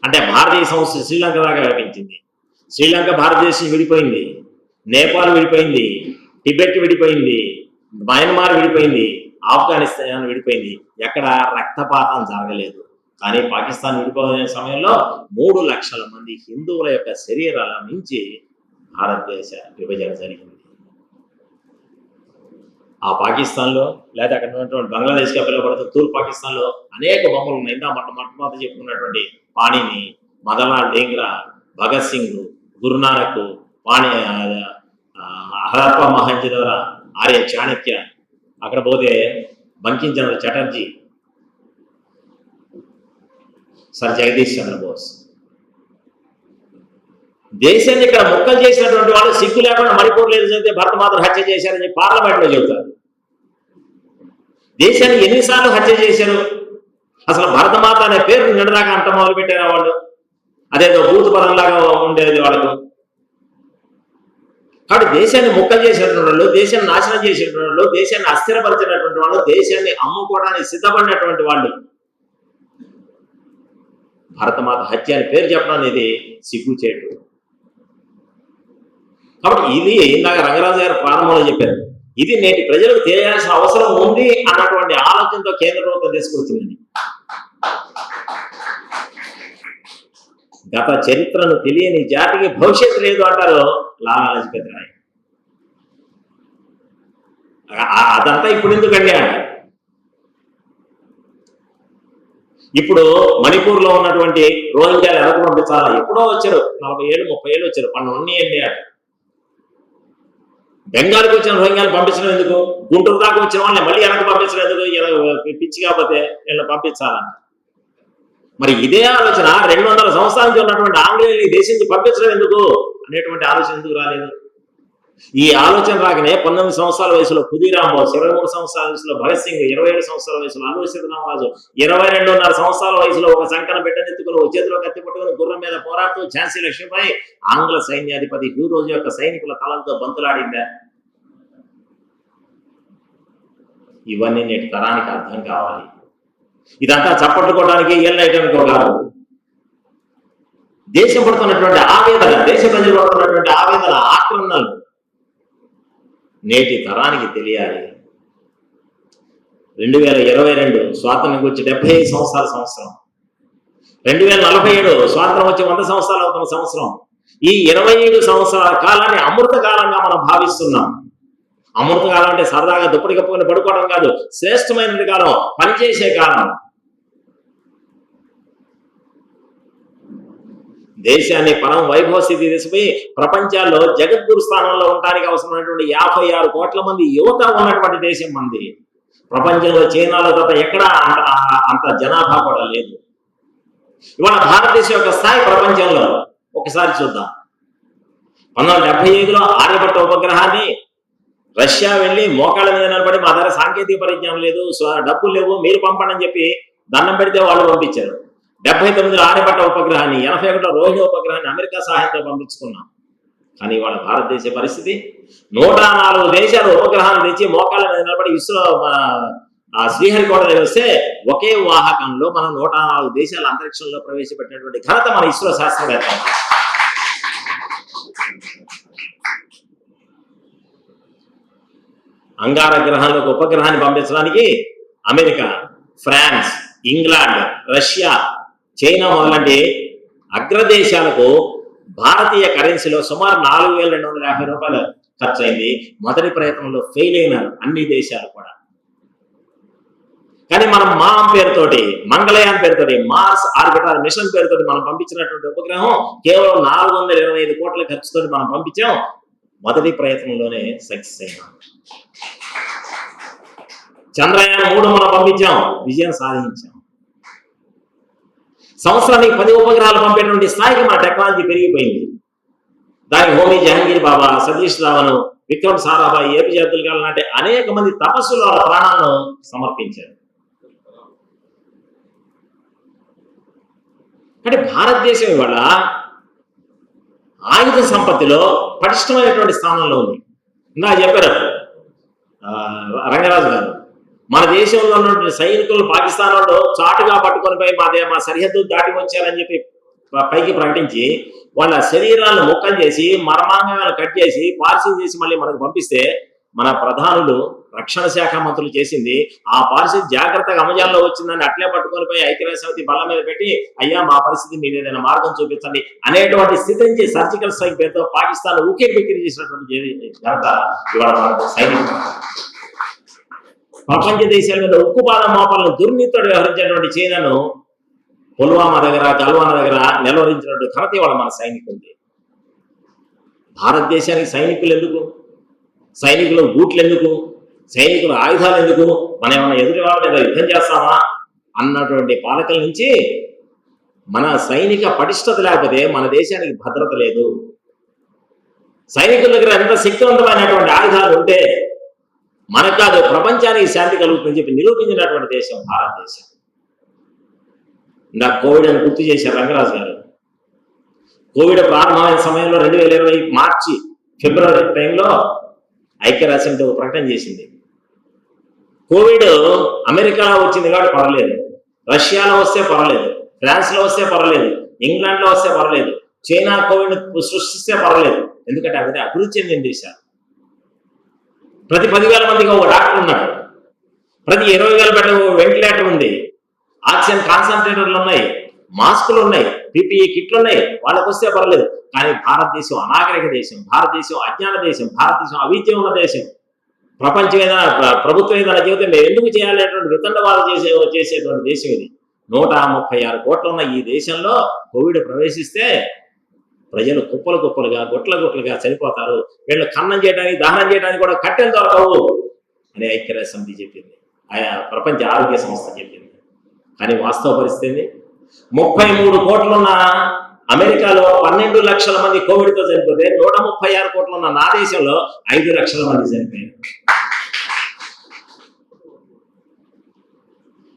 అంటే భారతీయ సంస్థ శ్రీలంక దాకా వ్యాపించింది. శ్రీలంక భారతదేశం విడిపోయింది, నేపాల్ విడిపోయింది, టిబెట్ విడిపోయింది, మయన్మార్ విడిపోయింది, ఆఫ్ఘనిస్తాన్ విడిపోయింది. ఎక్కడ రక్తపాతం జరగలేదు. కానీ పాకిస్తాన్ విడిపోయే సమయంలో 3 లక్షల మంది హిందువుల యొక్క శరీరాల నుంచి భారతదేశ విభజన జరిగింది. ఆ పాకిస్తాన్లో లేదా అక్కడ ఉన్నటువంటి బంగ్లాదేశ్గా పిలువబడుతున్న తూర్పు పాకిస్తాన్లో అనేక బొమ్మలు ఉన్నాయి. ఇందా మొట్టమొదటి చెప్పుకున్నటువంటి పాణిని, మదన్లాల్ డేంగ్రా, భగత్ సింగ్, గురునానక్, హరప్ప మహంజదవర, ఆర్య చాణక్య, అక్కడ పోతే బంకిం చంద్ర చటర్జీ, సర్ జగదీష్ చంద్రబోస్. దేశాన్ని ఇక్కడ ముక్కలు చేసినటువంటి వాళ్ళు సిగ్గు లేకుండా మణిపూర్ లేదు చదివితే భరతమాతను హత్య చేశారని చెప్పి పార్లమెంట్లో చెబుతారు. దేశాన్ని ఎన్నిసార్లు హత్య చేశారు? అసలు భరతమాత అనే పేరు నిన్నదాకా అంట మొదలు పెట్టారు వాళ్ళు. అదేదో భూత పదంలాగా ఉండేది వాళ్ళకు. కాబట్టి దేశాన్ని ముక్కలు చేసినటువంటి వాళ్ళు, దేశాన్ని నాశనం చేసినటువంటి వాళ్ళు, దేశాన్ని అస్థిరపరిచినటువంటి వాళ్ళు, దేశాన్ని అమ్ముకోవడానికి సిద్ధపడినటువంటి వాళ్ళు భరతమాత హత్య అని పేరు చెప్పడం అనేది సిగ్గుచేటు. కాబట్టి ఇది ఇందాక రంగరాజు గారు ప్రారంభంలో చెప్పారు, ఇది నేటి ప్రజలకు తెలియాల్సిన అవసరం ఉంది అన్నటువంటి ఆలోచనతో కేంద్ర ప్రభుత్వం తీసుకొచ్చిందని. గత చరిత్రను తెలియని జాతికి భవిష్యత్తు లేదు అంటారు లాలా లజపతి రాయ్. అదంతా ఇప్పుడు ఎందుకండి అంటారు. ఇప్పుడు మణిపూర్ లో ఉన్నటువంటి రోహింగ్యాలు ఎనకు పంపించాలా? ఎప్పుడో వచ్చారు, 40 ఏళ్ళు 30 ఏళ్ళు వచ్చారు, పన్ను ఉన్నాయండి అంట. బెంగాల్కి వచ్చిన రోహింగ్యాలు పంపించడం ఎందుకు? గుంటూరు దాకా వచ్చిన వాళ్ళని మళ్ళీ వెనక పంపించడం ఎందుకు? పిచ్చి కాకపోతే వీళ్ళని పంపించాలంట. మరి ఇదే ఆలోచన 200 సంవత్సరాల నుంచి ఉన్నటువంటి ఆంగ్లేయులు ఈ దేశం నుంచి పంపించడం ఎందుకు అనేటువంటి ఆలోచన ఎందుకు రాలేదు? ఈ ఆలోచన రాకనే 19 సంవత్సరాల వయసులో ఖుదీరామ్ బోస్, 23 సంవత్సరాల వయసులో భగత్ సింగ్, 27 సంవత్సరాల వయసులో అల్లూరి సీతారామరాజు, 22.5 సంవత్సరాల వయసులో ఒక సంకన బిడ్డనెత్తుకుని ఒక చేతిలో కత్తి పట్టుకుని గుర్రం మీద పోరాడుతూ ఝాన్సీ లక్ష్మీబాయి ఆంగ్ల సైన్యాధిపతి హ్యూ రోజు యొక్క సైనికుల తలంతో బంతులాడిందా? ఇవన్నీ నేటి తరానికి అర్థం కావాలి. ఇదంతా చప్పట్టుకోవడానికి ఏళ్ళైటానికి కాదు. దేశం పడుతున్నటువంటి ఆవేదన, దేశ ప్రజలు పడుతున్నటువంటి ఆవేదన, ఆక్రందనలు నేటి తరానికి తెలియాలి. 2022 స్వాతంత్రం వచ్చి 75 సంవత్సరాల సంవత్సరం, 2047 స్వాతంత్రం వచ్చి 100 సంవత్సరాలు అవుతున్న సంవత్సరం. ఈ 25 సంవత్సరాల కాలాన్ని అమృత కాలంగా మనం భావిస్తున్నాం. అమృత కాలం అంటే సరదాగా దుప్పటి కప్పుకొని పడుకోవడం కాదు, శ్రేష్టమైనది కాలం, పనిచేసే కాలం. దేశాన్ని పరం వైభవ స్థితి తీసుకుపోయి ప్రపంచాల్లో జగద్గురు స్థానంలో ఉండడానికి అవసరమైనటువంటి 56 కోట్ల మంది యువత ఉన్నటువంటి దేశం మంది. ప్రపంచంలో చైనాలో తప్ప ఎక్కడా అంత జనాభా కూడా లేదు. ఇవాళ భారతదేశం యొక్క స్థాయి ప్రపంచంలో ఒకసారి చూద్దాం. 1975లో ఆర్యభట్ట ఉపగ్రహాన్ని రష్యా వెళ్ళి మోకాళ్ళ మీద నిలబడి మా దగ్గర సాంకేతిక పరిజ్ఞానం లేదు, డబ్బులు లేవు, మీరు పంపండి అని చెప్పి దండం పెడితే వాళ్ళు పంపించారు. 79లో ఆర్యభట్ట ఉపగ్రహాన్ని, 81లో రోహిణి ఉపగ్రహాన్ని అమెరికా సహాయంతో పంపించుకున్నాం. కానీ ఇవాళ భారతదేశ పరిస్థితి 104 దేశాలు ఉపగ్రహాలు తెచ్చి మోకాళ్ళ మీద నిలబడి ఇస్రో ఆ శ్రీహరికోట దగ్గర వస్తే ఒకే వాహకంలో మనం 104 దేశాల అంతరిక్షంలో ప్రవేశపెట్టినటువంటి ఘనత మన ఇస్రో శాస్త్రవేత్త. అంగార గ్రహంలోకి ఉపగ్రహాన్ని పంపించడానికి America, France, England, Russia, China మొదలంటి అగ్రదేశాలకు భారతీయ కరెన్సీలో సుమారు 4,250 రూపాయలు ఖర్చు అయింది. మొదటి ప్రయత్నంలో ఫెయిల్ అయినారు అన్ని దేశాలు కూడా. కానీ మనం మాం పేరుతోటి, మంగళయాన్ పేరుతోటి, మార్స్ ఆర్బిటర్ మిషన్ పేరుతోటి మనం పంపించినటువంటి ఉపగ్రహం కేవలం 425 కోట్ల ఖర్చుతో మనం పంపించాం. మొదటి ప్రయత్నంలోనే సక్సెస్ అయినాం. చంద్రయాన్ 3 మనం పంపించాం, విజయం సాధించాం. సంవత్సరానికి 10 ఉపగ్రహాలు పంపేటువంటి స్థాయికి మన టెక్నాలజీ పెరిగిపోయింది. దానికి హోమీ జహంగీర్ బాబా, సతీష్ ధావన్, విక్రమ్ సారాభాయ్, ఏపీజే అబ్దుల్ కలాం లాంటి అనేక మంది తపస్సులు వాళ్ళ ప్రాణాలను సమర్పించారు. అంటే భారతదేశం ఇవాళ ఆయుధ సంపత్తిలో పటిష్టమైనటువంటి స్థానంలో ఉంది. ఇందా చెప్పారు రంగరాజు గారు, మన దేశంలో ఉన్నటువంటి సైనికులు పాకిస్తాన్ వాళ్ళు చాటుగా పట్టుకొని పోయి మా సరిహద్దు దాటి వచ్చారని చెప్పి పైకి ప్రకటించి వాళ్ళ శరీరాలను ముక్కలు చేసి మర్మాంగాలను కట్ చేసి పార్సిల్ చేసి మళ్ళీ మనకు పంపిస్తే మన ప్రధానులు రక్షణ శాఖ మంత్రులు చేసింది ఆ పార్సిల్ జాగ్రత్తగా అమజాల్లో వచ్చిందని అట్లే పట్టుకొని పోయి ఐక్యరాజ్య సమితి బల్ల మీద పెట్టి అయ్యా మా పరిస్థితి మీరు ఏదైనా మార్గం చూపించండి అనేటువంటి స్థితి నుంచి సర్జికల్ స్ట్రైక్ పేరుతో పాకిస్తాన్ ఊకే బిక్కిరి చేసినటువంటి ఘనత ఇవాళ సైనికులు. ప్రపంచ దేశాల మీద ఉక్కుపాదం మోపాలను దుర్నీతితో వ్యవహరించినటువంటి చైనాను పుల్వామా దగ్గర, గల్వానా దగ్గర నిలవరించినటువంటి ఘనత ఇవాళ మన సైనికులది. భారతదేశానికి సైనికులు ఎందుకు, సైనికులు బూట్లు ఎందుకు, సైనికుల ఆయుధాలు ఎందుకు, మనం ఏమైనా ఎదుటి వాళ్ళ మీద యుద్ధం చేస్తామా అన్నటువంటి పాలకుల నుంచి మన సైనిక పటిష్టత లేకపోతే మన దేశానికి భద్రత లేదు. సైనికుల దగ్గర ఎంత శక్తివంతమైనటువంటి ఆయుధాలు ఉంటే మనకు కాదు ప్రపంచానికి శాంతి కలుగుతుందని చెప్పి నిరూపించినటువంటి దేశం భారతదేశం. ఇందా కోవిడ్ అని గుర్తు చేశారు రంగరాజు గారు. కోవిడ్ ప్రారంభమైన సమయంలో 2020 మార్చి ఫిబ్రవరి టైంలో ఐక్యరాజ్య సమితి ఒక ప్రకటన చేసింది. కోవిడ్ అమెరికాలో వచ్చింది కాబట్టి పర్వాలేదు, రష్యాలో వస్తే పర్వాలేదు, ఫ్రాన్స్లో వస్తే పర్వాలేదు, ఇంగ్లాండ్లో వస్తే పర్వాలేదు, చైనా కోవిడ్ సృష్టిస్తే పర్వాలేదు. ఎందుకంటే అవి అభివృద్ధి చెందిన దేశాలు. ప్రతి 10,000 మందికి ఒక డాక్టర్ ఉన్నాడు, ప్రతి 20,000 బెడ్ వెంటిలేటర్ ఉంది, ఆక్సిజన్ కాన్సన్ట్రేటర్లు ఉన్నాయి, మాస్కులు ఉన్నాయి, పీపీఈ కిట్లు ఉన్నాయి. వాళ్ళకు వస్తే పర్లేదు. కానీ భారతదేశం అనాగరిక దేశం, భారతదేశం అజ్ఞాన దేశం, భారతదేశం అవిద్య ఉన్న దేశం. ప్రపంచం ఏదైనా ప్రభుత్వం ఏదైనా జీవితం మేము ఎందుకు చేయాలనేటువంటి వితండవాదం చేసేటువంటి దేశం ఇది. 136 కోట్లు ఉన్న ఈ దేశంలో కోవిడ్ ప్రవేశిస్తే ప్రజలు కుప్పలు కుప్పలుగా, గుట్ల గుట్లుగా చనిపోతారు. వీళ్ళు ఖననం చేయడానికి, దహనం చేయడానికి కూడా కట్టెలు దొరకవు అని ఐక్యరాజ్య సమితి చెప్పింది, ఆయా ప్రపంచ ఆరోగ్య సంస్థ చెప్పింది. కానీ వాస్తవ పరిస్థితి 33 కోట్లున్న అమెరికాలో 12 లక్షల మంది కోవిడ్తో చనిపోతే 136 కోట్లున్న నా దేశంలో 5 లక్షల మంది చనిపోయారు.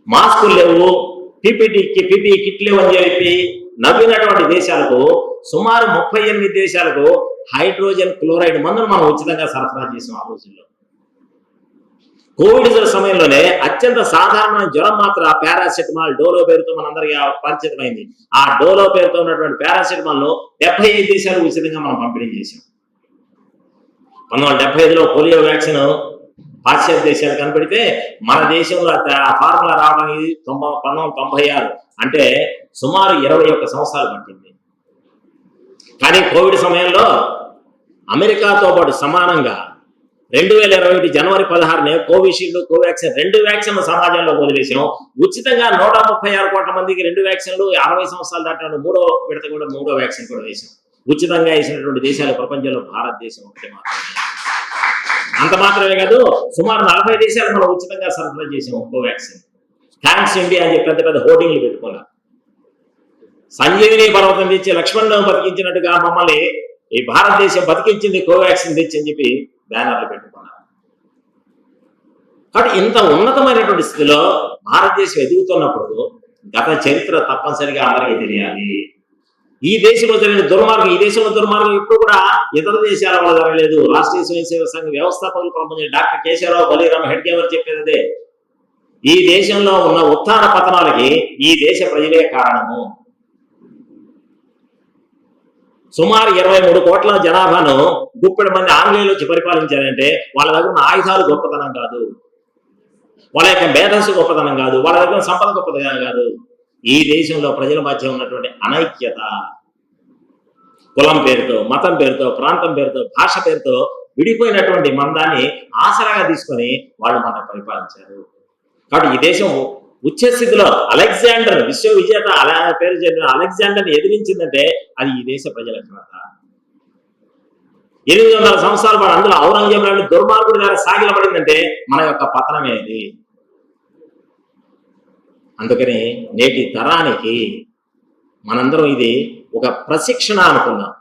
మాస్కులు లేవు, పీపీఈ కిట్లు లేవు అని చెప్పి నవ్వినటువంటి దేశాలకు సుమారు 38 దేశాలకు హైడ్రోజన్ క్లోరైడ్ మందును మనం ఉచితంగా సరఫరా చేసాం ఆ రోజుల్లో. కోవిడ్ సమయంలోనే అత్యంత సాధారణమైన జ్వరం మాత్రం పారాసెటమాల్, డోలో పేరుతో మనందరికీ పరిచితమైంది. ఆ డోలో పేరుతో ఉన్నటువంటి పారాసెటమాల్ ను 75 దేశాలు ఉచితంగా మనం పంపిణీ చేసాం. 1975లో పోలియో వ్యాక్సిన్ పాశ్చాత్య దేశాలు కనిపెడితే మన దేశంలో ఆ ఫార్ములా రావడానికి 1996 అంటే సుమారు 21 సంవత్సరాలు పట్టింది. కానీ కోవిడ్ సమయంలో అమెరికాతో పాటు సమానంగా 2021 జనవరి 16నే కోవిషీల్డ్, కోవాక్సిన్ 2 వ్యాక్సిన్లు సమాజంలో వదిలేసాం. ఉచితంగా 136 కోట్ల మందికి 2 వ్యాక్సిన్లు, 60 సంవత్సరాలు దాటిన 3వ విడత కూడా 3వ వ్యాక్సిన్ కూడా వేసాం. ఉచితంగా వేసినటువంటి దేశాలు ప్రపంచంలో భారతదేశం ఒకటి మాత్రమే. అంత మాత్రమే కాదు, సుమారు 40 దేశాలు మనం ఉచితంగా సరఫరా చేసాం కోవాక్సిన్. థ్యాంక్స్ ఇండియా అని చెప్పి పెద్ద పెద్ద హోర్డింగ్లు పెట్టుకున్నాం. సంజీవిని పర్వతం తెచ్చి లక్ష్మణులను బతికించినట్టుగా మమ్మల్ని ఈ భారతదేశం బతికించింది కోవాక్సిన్ తెచ్చి అని చెప్పి బ్యానర్లు పెట్టుకున్నారు. కాబట్టి ఇంత ఉన్నతమైనటువంటి స్థితిలో భారతదేశం ఎదుగుతున్నప్పుడు గత చరిత్ర తప్పనిసరిగా అందరికీ తెలియాలి. ఈ దేశంలో జరిగిన దుర్మార్గం, ఈ దేశంలో దుర్మార్గం ఇప్పుడు కూడా ఇతర దేశాల వల్ల జరగలేదు. రాష్ట్రీయ స్వయం సేవక సంఘ వ్యవస్థాపకులు ప్రపంచ డాక్టర్ కేశవరావు బలిరామ్ హెడ్గేవర్ చెప్పేది అదే. ఈ దేశంలో ఉన్న ఉత్థాన పతనాలకి ఈ దేశ ప్రజలే కారణము. సుమారు 23 కోట్ల జనాభాను గుప్పెడు మంది ఆంగ్లేయులు వచ్చి పరిపాలించారంటే వాళ్ళ దగ్గర ఉన్న ఆయుధాలు గొప్పతనం కాదు, వాళ్ళ యొక్క మేధస్సు గొప్పతనం కాదు, వాళ్ళ దగ్గర సంపద గొప్పతనం కాదు. ఈ దేశంలో ప్రజల మధ్య ఉన్నటువంటి అనైక్యత, కులం పేరుతో, మతం పేరుతో, ప్రాంతం పేరుతో, భాష పేరుతో విడిపోయినటువంటి మందాన్ని ఆసరాగా తీసుకొని వాళ్ళు మనం పరిపాలించారు. కాబట్టి ఈ దేశం ఉచ్చస్థితిలో అలెగ్జాండర్ విశ్వవిజేత అలా పేరు చెప్పిన అలెగ్జాండర్ని ఎదిరించిందంటే అది ఈ దేశ ప్రజల ఘనత. 800 సంవత్సరాల పాటు అందులో ఔరంగజేబు లాంటి దుర్మార్గుడి ద్వారా సాగిలపడిందంటే మన యొక్క పతనమే అది. అందుకని నేటి తరానికి మనందరం ఇది ఒక ప్రశిక్షణ అనుకున్నాం.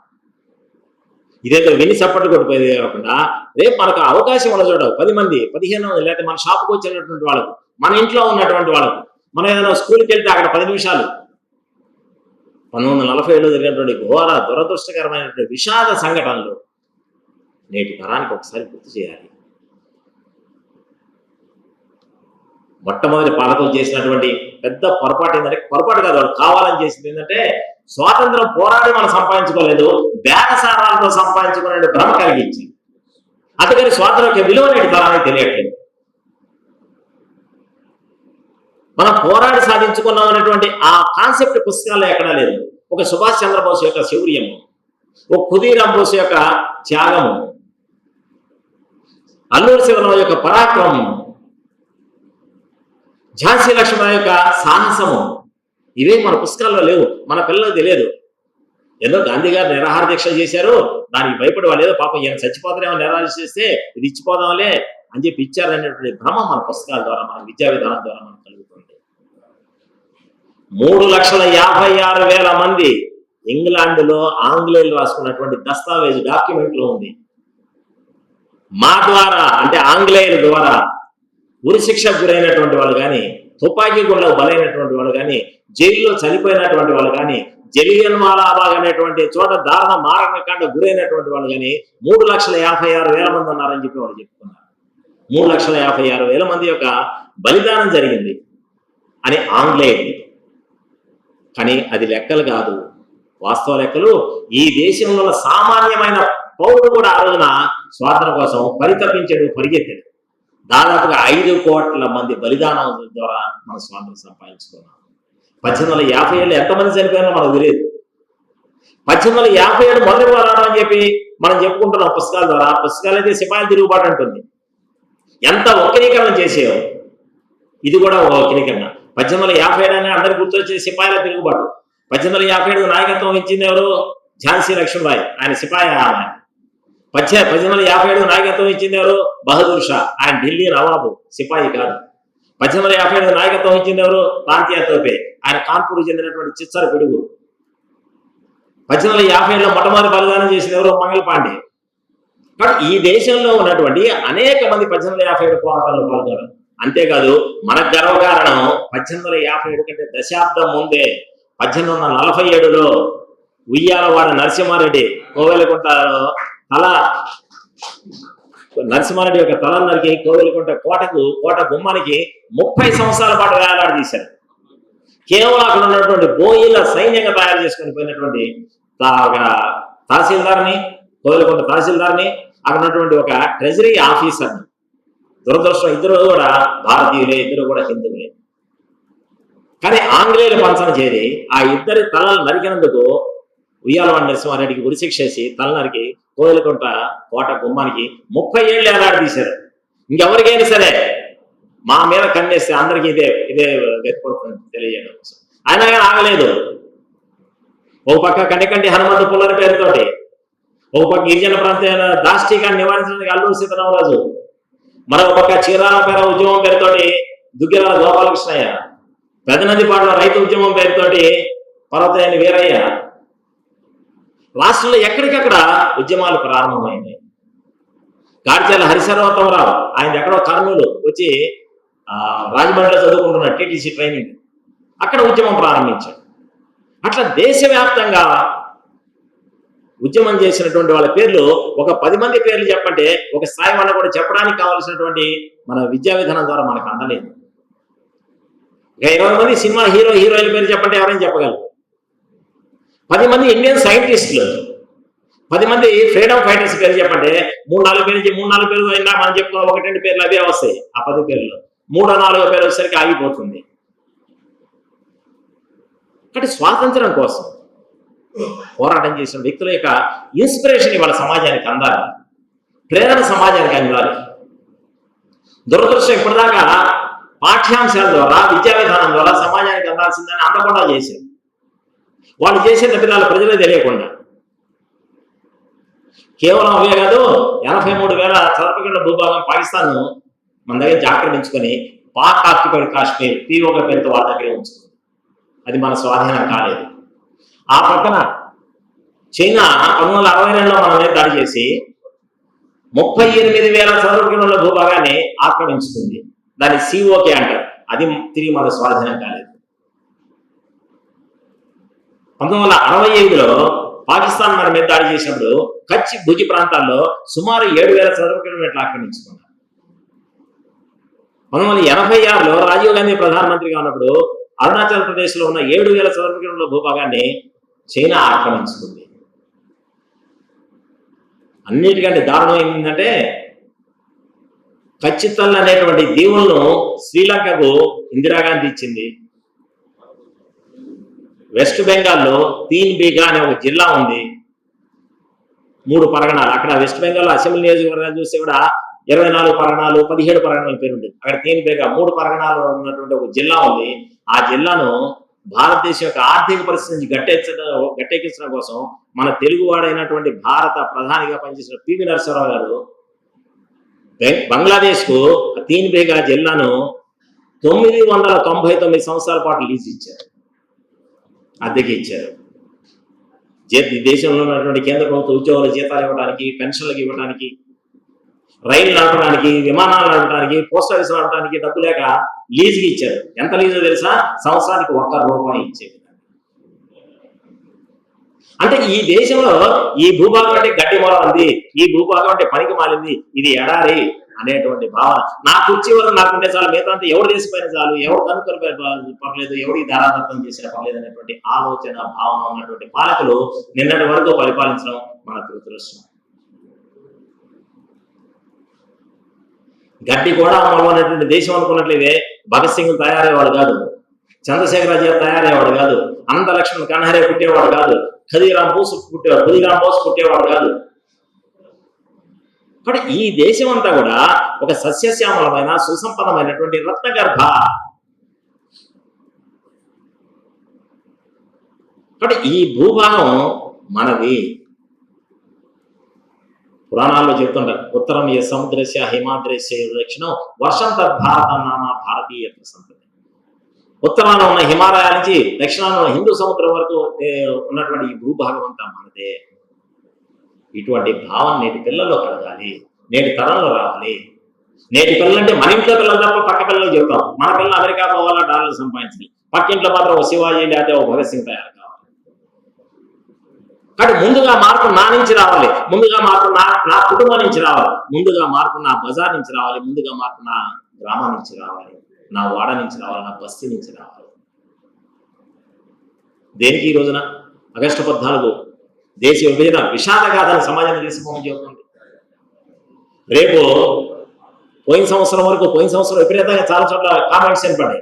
ఇదేదో విని సపోర్ట్ కొట్టిపోయేది కాకుండా రేపు మనకు అవకాశం ఉన్న చోట 10 మంది 15 మంది లేకపోతే మన షాప్కి వచ్చినటువంటి వాళ్ళకు, మన ఇంట్లో ఉన్నటువంటి వాళ్ళకు, మనం ఏదైనా స్కూల్కి వెళ్తే అక్కడ 10 నిమిషాలు 1947లో జరిగినటువంటి ఘోర దురదృష్టకరమైనటువంటి విషాద సంఘటనలు నేటి తరానికి ఒకసారి గుర్తు చేయాలి. మొట్టమొదటి పాలకులు చేసినటువంటి పెద్ద పొరపాటు ఏంటంటే, పొరపాటు కాదు వాళ్ళు కావాలని చేసింది ఏంటంటే, స్వాతంత్రం పోరాడి మనం సంపాదించుకోలేదు, బేరసారాలతో సంపాదించుకునే భ్రమ కలిగించింది. అందుకని స్వాతంత్రం విలువ నేటి తరానికి తెలియట్లేదు. మనం పోరాడి సాధించుకున్నాం అనేటువంటి ఆ కాన్సెప్ట్ పుస్తకాల్లో ఎక్కడా లేదు. ఒక సుభాష్ చంద్రబోస్ యొక్క శౌర్యము, ఒక ఖుదీరామ్ బోస్ యొక్క త్యాగము, అల్లూరి సీతారామరాజు యొక్క పరాక్రమము, ఝాన్సీ లక్ష్మణ్ యొక్క సాహసము, ఇవే మన పుస్తకాల్లో లేవు. మన పిల్లలకు తెలియదు. ఏదో గాంధీ గారు నిరాహార దీక్ష చేశారు, దానికి భయపడి వాళ్ళు ఏదో పాపం ఈయన చచ్చిపోతారేమో నిరాహార చేస్తే ఇది ఇచ్చిపోదాంలే అని చెప్పి ఇచ్చారనేటువంటి భ్రమ మన పుస్తకాల ద్వారా, మన విద్యా విధానం ద్వారా మనకు కలుగుతుంది. 3,56,000 మంది ఇంగ్లాండ్లో ఆంగ్లేయులు రాసుకున్నటువంటి దస్తావేజు డాక్యుమెంట్ లో ఉంది. మా ద్వారా అంటే ఆంగ్లేయుల ద్వారా ఉరిశిక్షకు గురైనటువంటి వాళ్ళు కానీ, తుపాకీ గుండెలకు బలైనటువంటి వాళ్ళు కానీ, జైల్లో చనిపోయినటువంటి వాళ్ళు కానీ, జలియన్ వాలాబాగ్ అనేటువంటి చోట దారుణ మారణకాండ గురైనటువంటి వాళ్ళు కానీ 3,56,000 మంది ఉన్నారని చెప్పి వాళ్ళు చెప్పుకున్నారు. 3,56,000 మంది యొక్క బలిదానం జరిగింది అని ఆంగ్లేయులు. కానీ అది లెక్కలు కాదు, వాస్తవ లెక్కలు. ఈ దేశంలో సామాన్యమైన పౌరుడు కూడా ఆ రోజున స్వాతంత్రం కోసం పరితపించాడు, పరిగెత్తాడు. దాదాపుగా 5 కోట్ల మంది బలిదానం ద్వారా మనం స్వాతంత్రం సంపాదించుకున్నాం. 1857 ఎంతమంది చనిపోయారో మనకు తెలియదు. 1857 మొదటి పోరాటం అని చెప్పి మనం చెప్పుకుంటున్నాం పుస్తకాల ద్వారా. పుస్తకాలు అయితే సిపాయిల తిరుగుబాటు అంటుంది. ఎంత వక్రీకరణ చేసేవో ఇది కూడా ఒక వక్రీకరణ. 1857 అని అందరికి గుర్తొచ్చే సిపాయిల తిరుగుబాటు. 1857 నాయకత్వం ఇచ్చింది ఎవరు? ఝాన్సీ లక్ష్మీబాయి, ఆయన సిపాయి. 1857 నాయకత్వం ఇచ్చింది ఎవరు? బహదూర్ షా, ఆయన ఢిల్లీ నవాబు, సిపాయి కాదు. 1857 నాయకత్వం ఇచ్చింది ఎవరు? తాంతియా తోపే, ఆయన కాన్పూర్ చెందినటువంటి చిచ్చర పిడుగు. 1857లో మొట్టమొదటి బలిదానం చేసిన ఎవరు? మంగళ పాండే. కాబట్టి ఈ దేశంలో ఉన్నటువంటి అనేక మంది 1857 పోరాటాల్లో పాల్గొన్నారు. అంతేకాదు మనకు గర్వకారణం 1857 కంటే దశాబ్దం ముందే 1847లో ఉయ్యాలవాడ నరసింహారెడ్డి కోవెలకుంటలో నరసింహారెడ్డి యొక్క తల నరికి కోవెలకుంట కోట గుమ్మానికి 30 సంవత్సరాల పాటు వేలాడి తీశారు. కేవలం అక్కడ ఉన్నటువంటి బోయిల సైన్యంగా తయారు చేసుకుని పోయినటువంటి తహసీల్దార్ని, కోవెలకుంట తహసీల్దార్ని, అక్కడ ఉన్నటువంటి ఒక ట్రెజరీ ఆఫీసర్ని. దురదృష్టం ఇద్దరు కూడా భారతీయులే, ఇద్దరు కూడా హిందువులే. కానీ ఆంగ్లేయుల పంచన చేరి ఆ ఇద్దరి తలలు నరికినందుకు ఉయ్యాలవాడ నరసింహారెడ్డికి ఉరిశిక్ష చేసి తల నరికి కోవెలకుంట కోట గుమ్మానికి 30 ఏళ్ళు ఏలాడి తీశారు. ఇంకెవరికైనా సరే మా మీద కన్నేస్తే అందరికీ ఇదే వెతుపడుతుంది తెలియజేయడం కోసం. అయినా కానీ ఆగలేదు. ఓ పక్క కంటికంటి హనుమంతు పుల్లరి పేరుతోటి, ఓ పక్క గిరిజన ప్రాంతాల దాష్టీకాన్ని నివారించడానికి అల్లూరి సీతారామరాజు, మరో పక్క చీరాలపేర ఉద్యమం పేరుతోటి దుగ్గిరాల గోపాలకృష్ణయ్య, పెదనందిపాడులో రైతు ఉద్యమం పేరుతోటి పర్వతయ్య వీరయ్య. రాష్ట్రంలో ఎక్కడికక్కడ ఉద్యమాలు ప్రారంభమైనాయి. గాడ్చర్ల హరిశర్వోత్తమరావు, ఆయన ఎక్కడో కర్నూలు వచ్చి రాజమండ్రిలో చదువుకుంటున్నాడు, టీటీసీ ట్రైనింగ్, అక్కడ ఉద్యమం ప్రారంభించాడు. అట్లా దేశవ్యాప్తంగా ఉద్యమం చేసినటువంటి వాళ్ళ పేర్లు ఒక 10 మంది పేర్లు చెప్పంటే ఒక స్థాయి వాళ్ళ కూడా చెప్పడానికి కావాల్సినటువంటి మన విద్యా విధానం ద్వారా మనకు అందలేదు. ఇక 20 మంది సినిమా హీరోయిన్ పేరు చెప్పంటే ఎవరైనా చెప్పగలరు. 10 మంది ఇండియన్ సైంటిస్టులు, 10 మంది ఫ్రీడమ్ ఫైటర్స్ పేరు చెప్పంటే 3-4 పేర్లు అయినా మనం చెప్పుకున్న 1-2 పేర్లు అవే వస్తాయి. ఆ 10 పేర్లు 3-4 పేరు వచ్చేసరికి ఆగిపోతుంది. కాబట్టి స్వాతంత్రం కోసం పోరాటం చేసిన వ్యక్తుల యొక్క ఇన్స్పిరేషన్ ఇవాళ సమాజానికి అందాలి, ప్రేరణ సమాజానికి అందాలి. దురదృష్టం ఇప్పటిదాకా పాఠ్యాంశాల ద్వారా విద్యా విధానం ద్వారా సమాజానికి అందాల్సిందని అందకుండా చేశారు. వాళ్ళు చేసే తప్పిదాలు ప్రజలే తెలియకుండా. కేవలం అవే కాదు, 83,000 చదరపు భూభాగం పాకిస్తాన్ మన దగ్గర ఆక్రమించుకొని పాక్ ఆక్యుపైడ్ కాశ్మీర్ POK పేరుతో వాళ్ళ దగ్గరే ఉంచుకుంది. అది మన స్వాధీనం కాలేదు. ఆ పక్కన చైనా 1962లో మన మీద దాడి చేసి 38,000 చదరపు భూభాగాన్ని ఆక్రమించుకుంది. దాన్ని COK అంటారు. అది తిరిగి మన స్వాధీనం కాలేదు. 1965లో పాకిస్తాన్ మన మీద దాడి చేసినప్పుడు కచ్ భుజి ప్రాంతాల్లో సుమారు 7,000 చదరపు కిలోమీటర్లు ఆక్రమించుకున్నారు. 1986లో రాజీవ్ గాంధీ ప్రధానమంత్రిగా ఉన్నప్పుడు అరుణాచల్ ప్రదేశ్ లో ఉన్న 7,000 చదరపు కిలోమీటర్ల భూభాగాన్ని చైనా ఆక్రమించుకుంది. అన్నిటికంటే దారుణం ఏంటంటే కచ్చితల్ అనేటువంటి దీవులను శ్రీలంకకు ఇందిరాగాంధీ ఇచ్చింది. వెస్ట్ బెంగాల్లో తీన్ బీగా అనే ఒక జిల్లా ఉంది, 3 పరగణాలు. అక్కడ వెస్ట్ బెంగాల్ అసెంబ్లీ నియోజకవర్గాలు చూస్తే కూడా 24 పరగణాలు 17 పరగణాల పేరు ఉంటుంది. అక్కడ తీన్ బీగా 3 పరగణాలు ఉన్నటువంటి ఒక జిల్లా ఉంది. ఆ జిల్లాను భారతదేశం యొక్క ఆర్థిక పరిస్థితి నుంచి గట్టెక్కించడం కోసం మన తెలుగువాడైనటువంటి భారత ప్రధానిగా పనిచేసిన PV నరసింహారావు గారు బంగ్లాదేశ్ కు తీన్ బేగా జిల్లాను 999 సంవత్సరాల పాటు లీజ్ ఇచ్చారు, అద్దెకి ఇచ్చారు. దేశంలో ఉన్నటువంటి కేంద్ర ప్రభుత్వ ఉద్యోగుల జీతాలు ఇవ్వడానికి, పెన్షన్లకు ఇవ్వడానికి, రైలు నడపడానికి, విమానాలు నడపడానికి, పోస్ట్ ఆఫీస్ నడపడానికి డబ్బు లేక లీజుకి ఇచ్చారు. ఎంత లీజో తెలుసా? సంవత్సరానికి ₹1 ఇచ్చేది. అంటే ఈ దేశంలో ఈ భూభాగం అంటే గడ్డి మొల ఉంది, ఈ భూభాగం అంటే పనికి మాలింది, ఇది ఎడారి అనేటువంటి భావన. నా కుర్చీ వరకు నాకుంటే చాలు, మిగతా ఎవరు చేసిపోయినా చాలు, ఎవరు కనుక్కొని పర్లేదు, ఎవరికి దారాదత్తం చేసినా పర్లేదు అనేటువంటి ఆలోచన భావన ఉన్నటువంటి పాలకులు నిన్నటి వరకు పరిపాలించడం మన దురదృష్టం. గడ్డి కూడా అమలైనటువంటి దేశం అనుకున్నట్లయితే భగత్ సింగ్ తయారయ్యేవాడు కాదు, చంద్రశేఖరాచార్య తయారయ్యేవాడు కాదు, అనంత లక్ష్మణ్ కన్హరే పుట్టేవాడు కాదు, ఖదీరామ్ బోస్ పుట్టేవాడు కాదు. కాబట్టి ఈ దేశం అంతా కూడా ఒక సస్యశ్యామలమైన సుసంపన్నమైనటువంటి రత్నగర్భ. కాబట్టి ఈ భూభాగం మనది. పురాణాల్లో చెప్తుంటారు, ఉత్తరం ఏ సముద్రస్య హిమాద్రస్య దక్షిణం వర్షం తద్భారతం నామ భారతీయ సంతతి. ఉత్తరాన ఉన్న హిమాలయాల నుంచి దక్షిణాన ఉన్న హిందూ సముద్రం వరకు ఉన్నటువంటి ఈ భూభాగం అంతా మనదే. ఇటువంటి భావన నేటి పిల్లల్లో కలగాలి, నేటి తరంలో రావాలి. నేటి పిల్లలు అంటే మన ఇంట్లో పిల్లలు తప్ప పక్క పిల్లలు చెబుతాం. మన పిల్లలు అమెరికా పోవాలా, డాలర్లు సంపాదించాలి, పక్కింట్లో మాత్రం ఒక శివాజీ లేకపోతే ఒక భగత్ సింగ్ తయారు కావాలి. కాబట్టి ముందుగా మార్పు నా నుంచి రావాలి, ముందుగా మార్పు నా కుటుంబం నుంచి రావాలి, ముందుగా మార్పు నా బజార్ నుంచి రావాలి, ముందుగా మార్పు నా గ్రామం నుంచి రావాలి, నా వాడ నుంచి రావాలి, నా బస్తీ నుంచి రావాలి. దేనికి ఈ రోజున ఆగస్టు 14 దేశ విభజన విషాదగాథను సమాజాన్ని తీసుకోమని చెబుతుంది. రేపు పోయిన సంవత్సరం విపరీతంగా చాలా చోట్ల కామెంట్స్ ఏర్పడ్డాయి.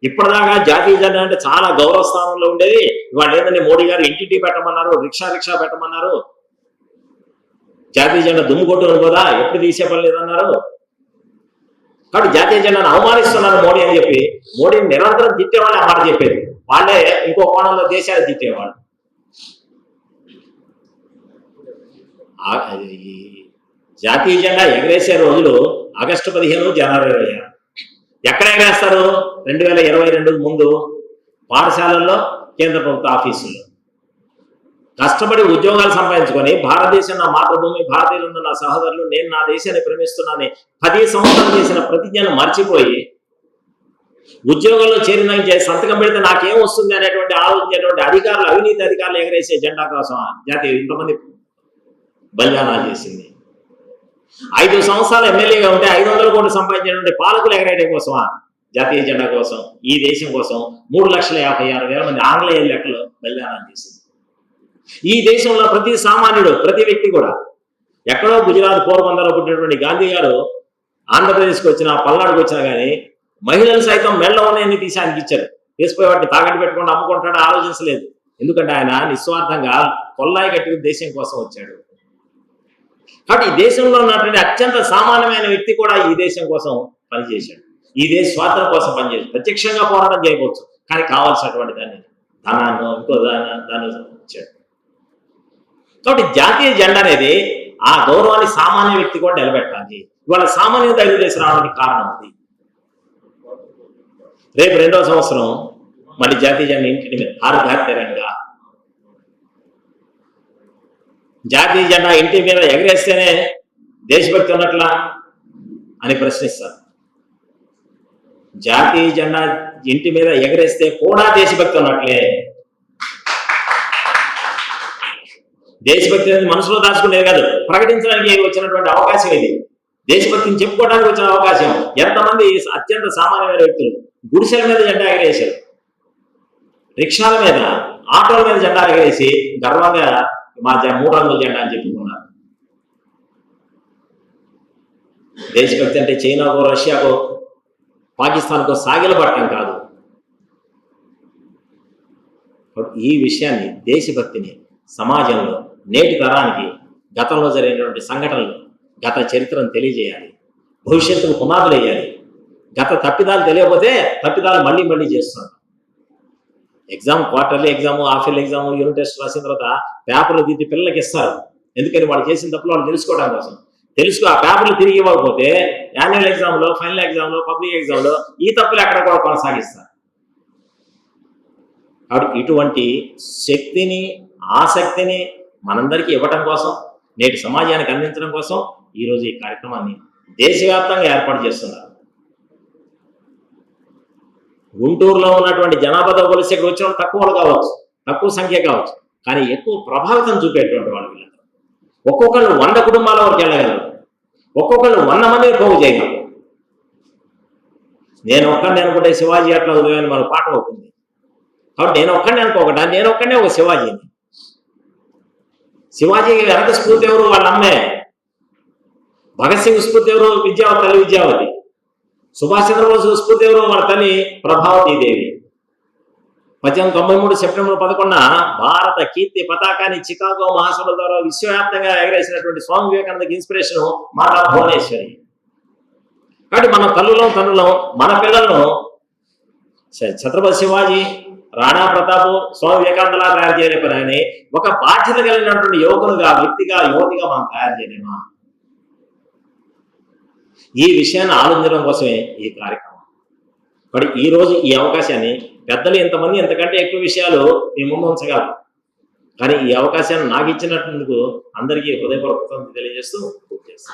ఇప్పటిదాకా జాతీయ జెండా అంటే చాలా గౌరవ స్థానంలో ఉండేది. ఇవాళ ఏంటంటే మోడీ గారు ఇంటింటి పెట్టమన్నారు, రిక్షా పెట్టమన్నారు, జాతీయ జెండా దుమ్ము కొట్టుకుని పోదా, ఎప్పుడు తీసే పని లేదన్నారు. కాబట్టి జాతీయ జెండాను అవమానిస్తున్నారు మోడీ అని చెప్పి మోడీని నిరంతరం తిట్టేవాళ్ళు ఆ మాట చెప్పేది. వాళ్ళే ఇంకో కోణంలో దేశాలు తిట్టేవాళ్ళు. జాతీయ జెండా ఎగరేసే రోజులు ఆగస్టు 15, జనవరి 26. ఎక్కడ ఎగరేస్తారు? 2022 ముందు పాఠశాలల్లో, కేంద్ర ప్రభుత్వ ఆఫీసుల్లో కష్టపడి ఉద్యోగాలు సంపాదించుకొని భారతదేశం నా మాతృభూమి, భారతీయులు నా సహోదరులు, నేను నా దేశాన్ని ప్రేమిస్తున్నానని 10 సంవత్సరాలు చేసిన ప్రతిజ్ఞను మర్చిపోయి ఉద్యోగంలో చేరిన సంతకం పెడితే నాకేం వస్తుంది అనేటువంటి ఆలోచించేటువంటి అధికారులు, అవినీతి అధికారులు ఎగరేసే జెండా కోసం జాతీయ ఇంతమంది బలిదానాలు చేసింది. 5 సంవత్సరాలు ఎమ్మెల్యేగా ఉంటే 500 కోట్లు సంపాదించినటువంటి పాలకులు ఎగరేయడం కోసమా? జాతీయ జెండా కోసం, ఈ దేశం కోసం 3,56,000 మంది ఆంగ్లేయ లెక్కలు బలిదానాలు చేసింది. ఈ దేశంలో ప్రతి సామాన్యుడు, ప్రతి వ్యక్తి కూడా, ఎక్కడో గుజరాత్ పోర్బందర్లో పుట్టినటువంటి గాంధీ గారు ఆంధ్రప్రదేశ్కి వచ్చినా, పల్నాడుకు వచ్చినా కానీ మహిళలు సైతం మెళ్ళ ఉన్నాయని తీసి ఆయనకి ఇచ్చారు. తీసిపోయి వాటిని తాకట్టు పెట్టుకుంటూ అమ్ముకుంటాడో ఆలోచించలేదు. ఎందుకంటే ఆయన నిస్వార్థంగా కొల్లాయి కట్టి దేశం కోసం వచ్చాడు. కాబట్టి ఈ దేశంలో ఉన్నటువంటి అత్యంత సామాన్యమైన వ్యక్తి కూడా ఈ దేశం కోసం పనిచేశాడు. ఈ దేశ స్వాతంత్రం కోసం పనిచేశాడు. ప్రత్యక్షంగా పోరాటం చేయవచ్చు, కానీ కావాల్సినటువంటి దాన్ని ధనాన్ని ఇంకో దాన్ని ఇచ్చాడు. కాబట్టి జాతీయ జెండా అనేది ఆ గౌరవాన్ని సామాన్య వ్యక్తి కూడా నిలబెట్టాలి. ఇవాళ సామాన్య తెలుగుదేశం రావడానికి కారణం అది. రేపు 2వ సంవత్సరం మళ్ళీ జాతీయ జెండా ఇంటి మీద ఆర్ఘాత్యరంగా జాతీయ జెండా ఇంటి మీద ఎగరేస్తేనే దేశభక్తి ఉన్నట్లా అని ప్రశ్నిస్తారు. జాతీయ జెండా ఇంటి మీద ఎగరేస్తే కూడా దేశభక్తి ఉన్నట్లే. దేశభక్తి అనేది మనసులో దాచుకునేది కాదు, ప్రకటించడానికి వచ్చినటువంటి అవకాశం ఇది. దేశభక్తిని చెప్పుకోవడానికి వచ్చిన అవకాశం. ఎంతమంది అత్యంత సామాన్యమైన వ్యక్తులు గుడిసెల మీద జెండా ఎగరేశారు, రిక్షాల మీద, ఆటోల మీద జెండా ఎగరేసి గర్వంగా మా 3 రంగుల జెండా అని చెప్పుకున్నారు. దేశభక్తి అంటే చైనాకో, రష్యాకో, పాకిస్తాన్కో సాగిలపడటం కాదు. ఈ విషయాన్ని, దేశభక్తిని సమాజంలో నేటి తరానికి గతంలో జరిగినటువంటి సంఘటనలు, గత చరిత్రను తెలియజేయాలి, భవిష్యత్తుకు పునాదులు వేయాలి. గత తప్పిదాలు తెలియకపోతే తప్పిదాలు మళ్ళీ మళ్ళీ చేస్తున్నారు. Exam, quarterly exam, half yearly exam, unit test రాసిన తర్వాత పేపర్లు దిద్ది పిల్లలకి ఇస్తారు. ఎందుకని? వాళ్ళు చేసిన తప్పులు వాళ్ళు తెలుసుకోవడం కోసం. ఆ పేపర్లు తిరిగి ఇవ్వకపోతే యాన్యువల్ ఎగ్జామ్లో, ఫైనల్ ఎగ్జామ్లో, పబ్లిక్ ఎగ్జామ్లో ఈ తప్పులు ఎక్కడ కూడా కొనసాగిస్తారు. కాబట్టి ఇటువంటి శక్తిని, ఆసక్తిని మనందరికీ ఇవ్వటం కోసం, నేటి సమాజానికి అందించడం కోసం ఈరోజు ఈ కార్యక్రమాన్ని దేశవ్యాప్తంగా ఏర్పాటు చేస్తున్నారు. గుంటూరులో ఉన్నటువంటి జనాభాతో పోలిస్తే ఇక్కడ వచ్చిన తక్కువ కావచ్చు, తక్కువ సంఖ్య కావచ్చు, కానీ ఎక్కువ ప్రభావితం చూపేటువంటి వాళ్ళు వీళ్ళందరూ. ఒక్కొక్కళ్ళు 100 కుటుంబాల వరకు వెళ్ళగలరు, ఒక్కొక్కళ్ళు 100 మందిని పోగు చేయగలరు. నేను ఒక్కడిని అనుకుంటే శివాజీ అట్లా ఉదయాన్ని మన పాట అవుతుంది. కాబట్టి నేను ఒక్కడిని అనుకోకుండా, నేను ఒక్కడనే ఒక శివాజీని. శివాజీకి వెనక స్ఫూర్తి ఎవరు? వాళ్ళ అమ్మే. భగత్ సింగ్ స్ఫూర్తి ఎవరు? తల్లి విద్యావతి. సుభాష్ చంద్రబోస్ స్ఫూర్తి ఎవరు? వాళ్ళ తల్లి ప్రభావతీదేవి. 1893 సెప్టెంబర్ 11న భారత కీర్తి పతాకాన్ని చికాగో మహాసభల ద్వారా విశ్వవ్యాప్తంగా ఎగరేసినటువంటి స్వామి వివేకానందకి ఇన్స్పిరేషన్ మాతా భువనేశ్వరి. కాబట్టి మన తల్లులం మన పిల్లలను ఛత్రపతి శివాజీ, రాణా ప్రతాప్, స్వామి వివేకానందలా తయారు చేయలేకపోయినా ఒక బాధ్యత కలిగినటువంటి యువకులుగా, వ్యక్తిగా, యువతిగా మనం తయారు చేయలేమా? ఈ విషయాన్ని ఆలోచించడం కోసమే ఈ కార్యక్రమం. మరి ఈ రోజు ఈ అవకాశాన్ని పెద్దలు ఎంతమంది ఎంతకంటే ఎక్కువ విషయాలు మీ ముందు ఉంచగలరు, కానీ ఈ అవకాశాన్ని నాకు ఇచ్చినట్టుకు అందరికీ హృదయపూర్వకంగా తెలియజేస్తూ పూర్తి చేస్తాను.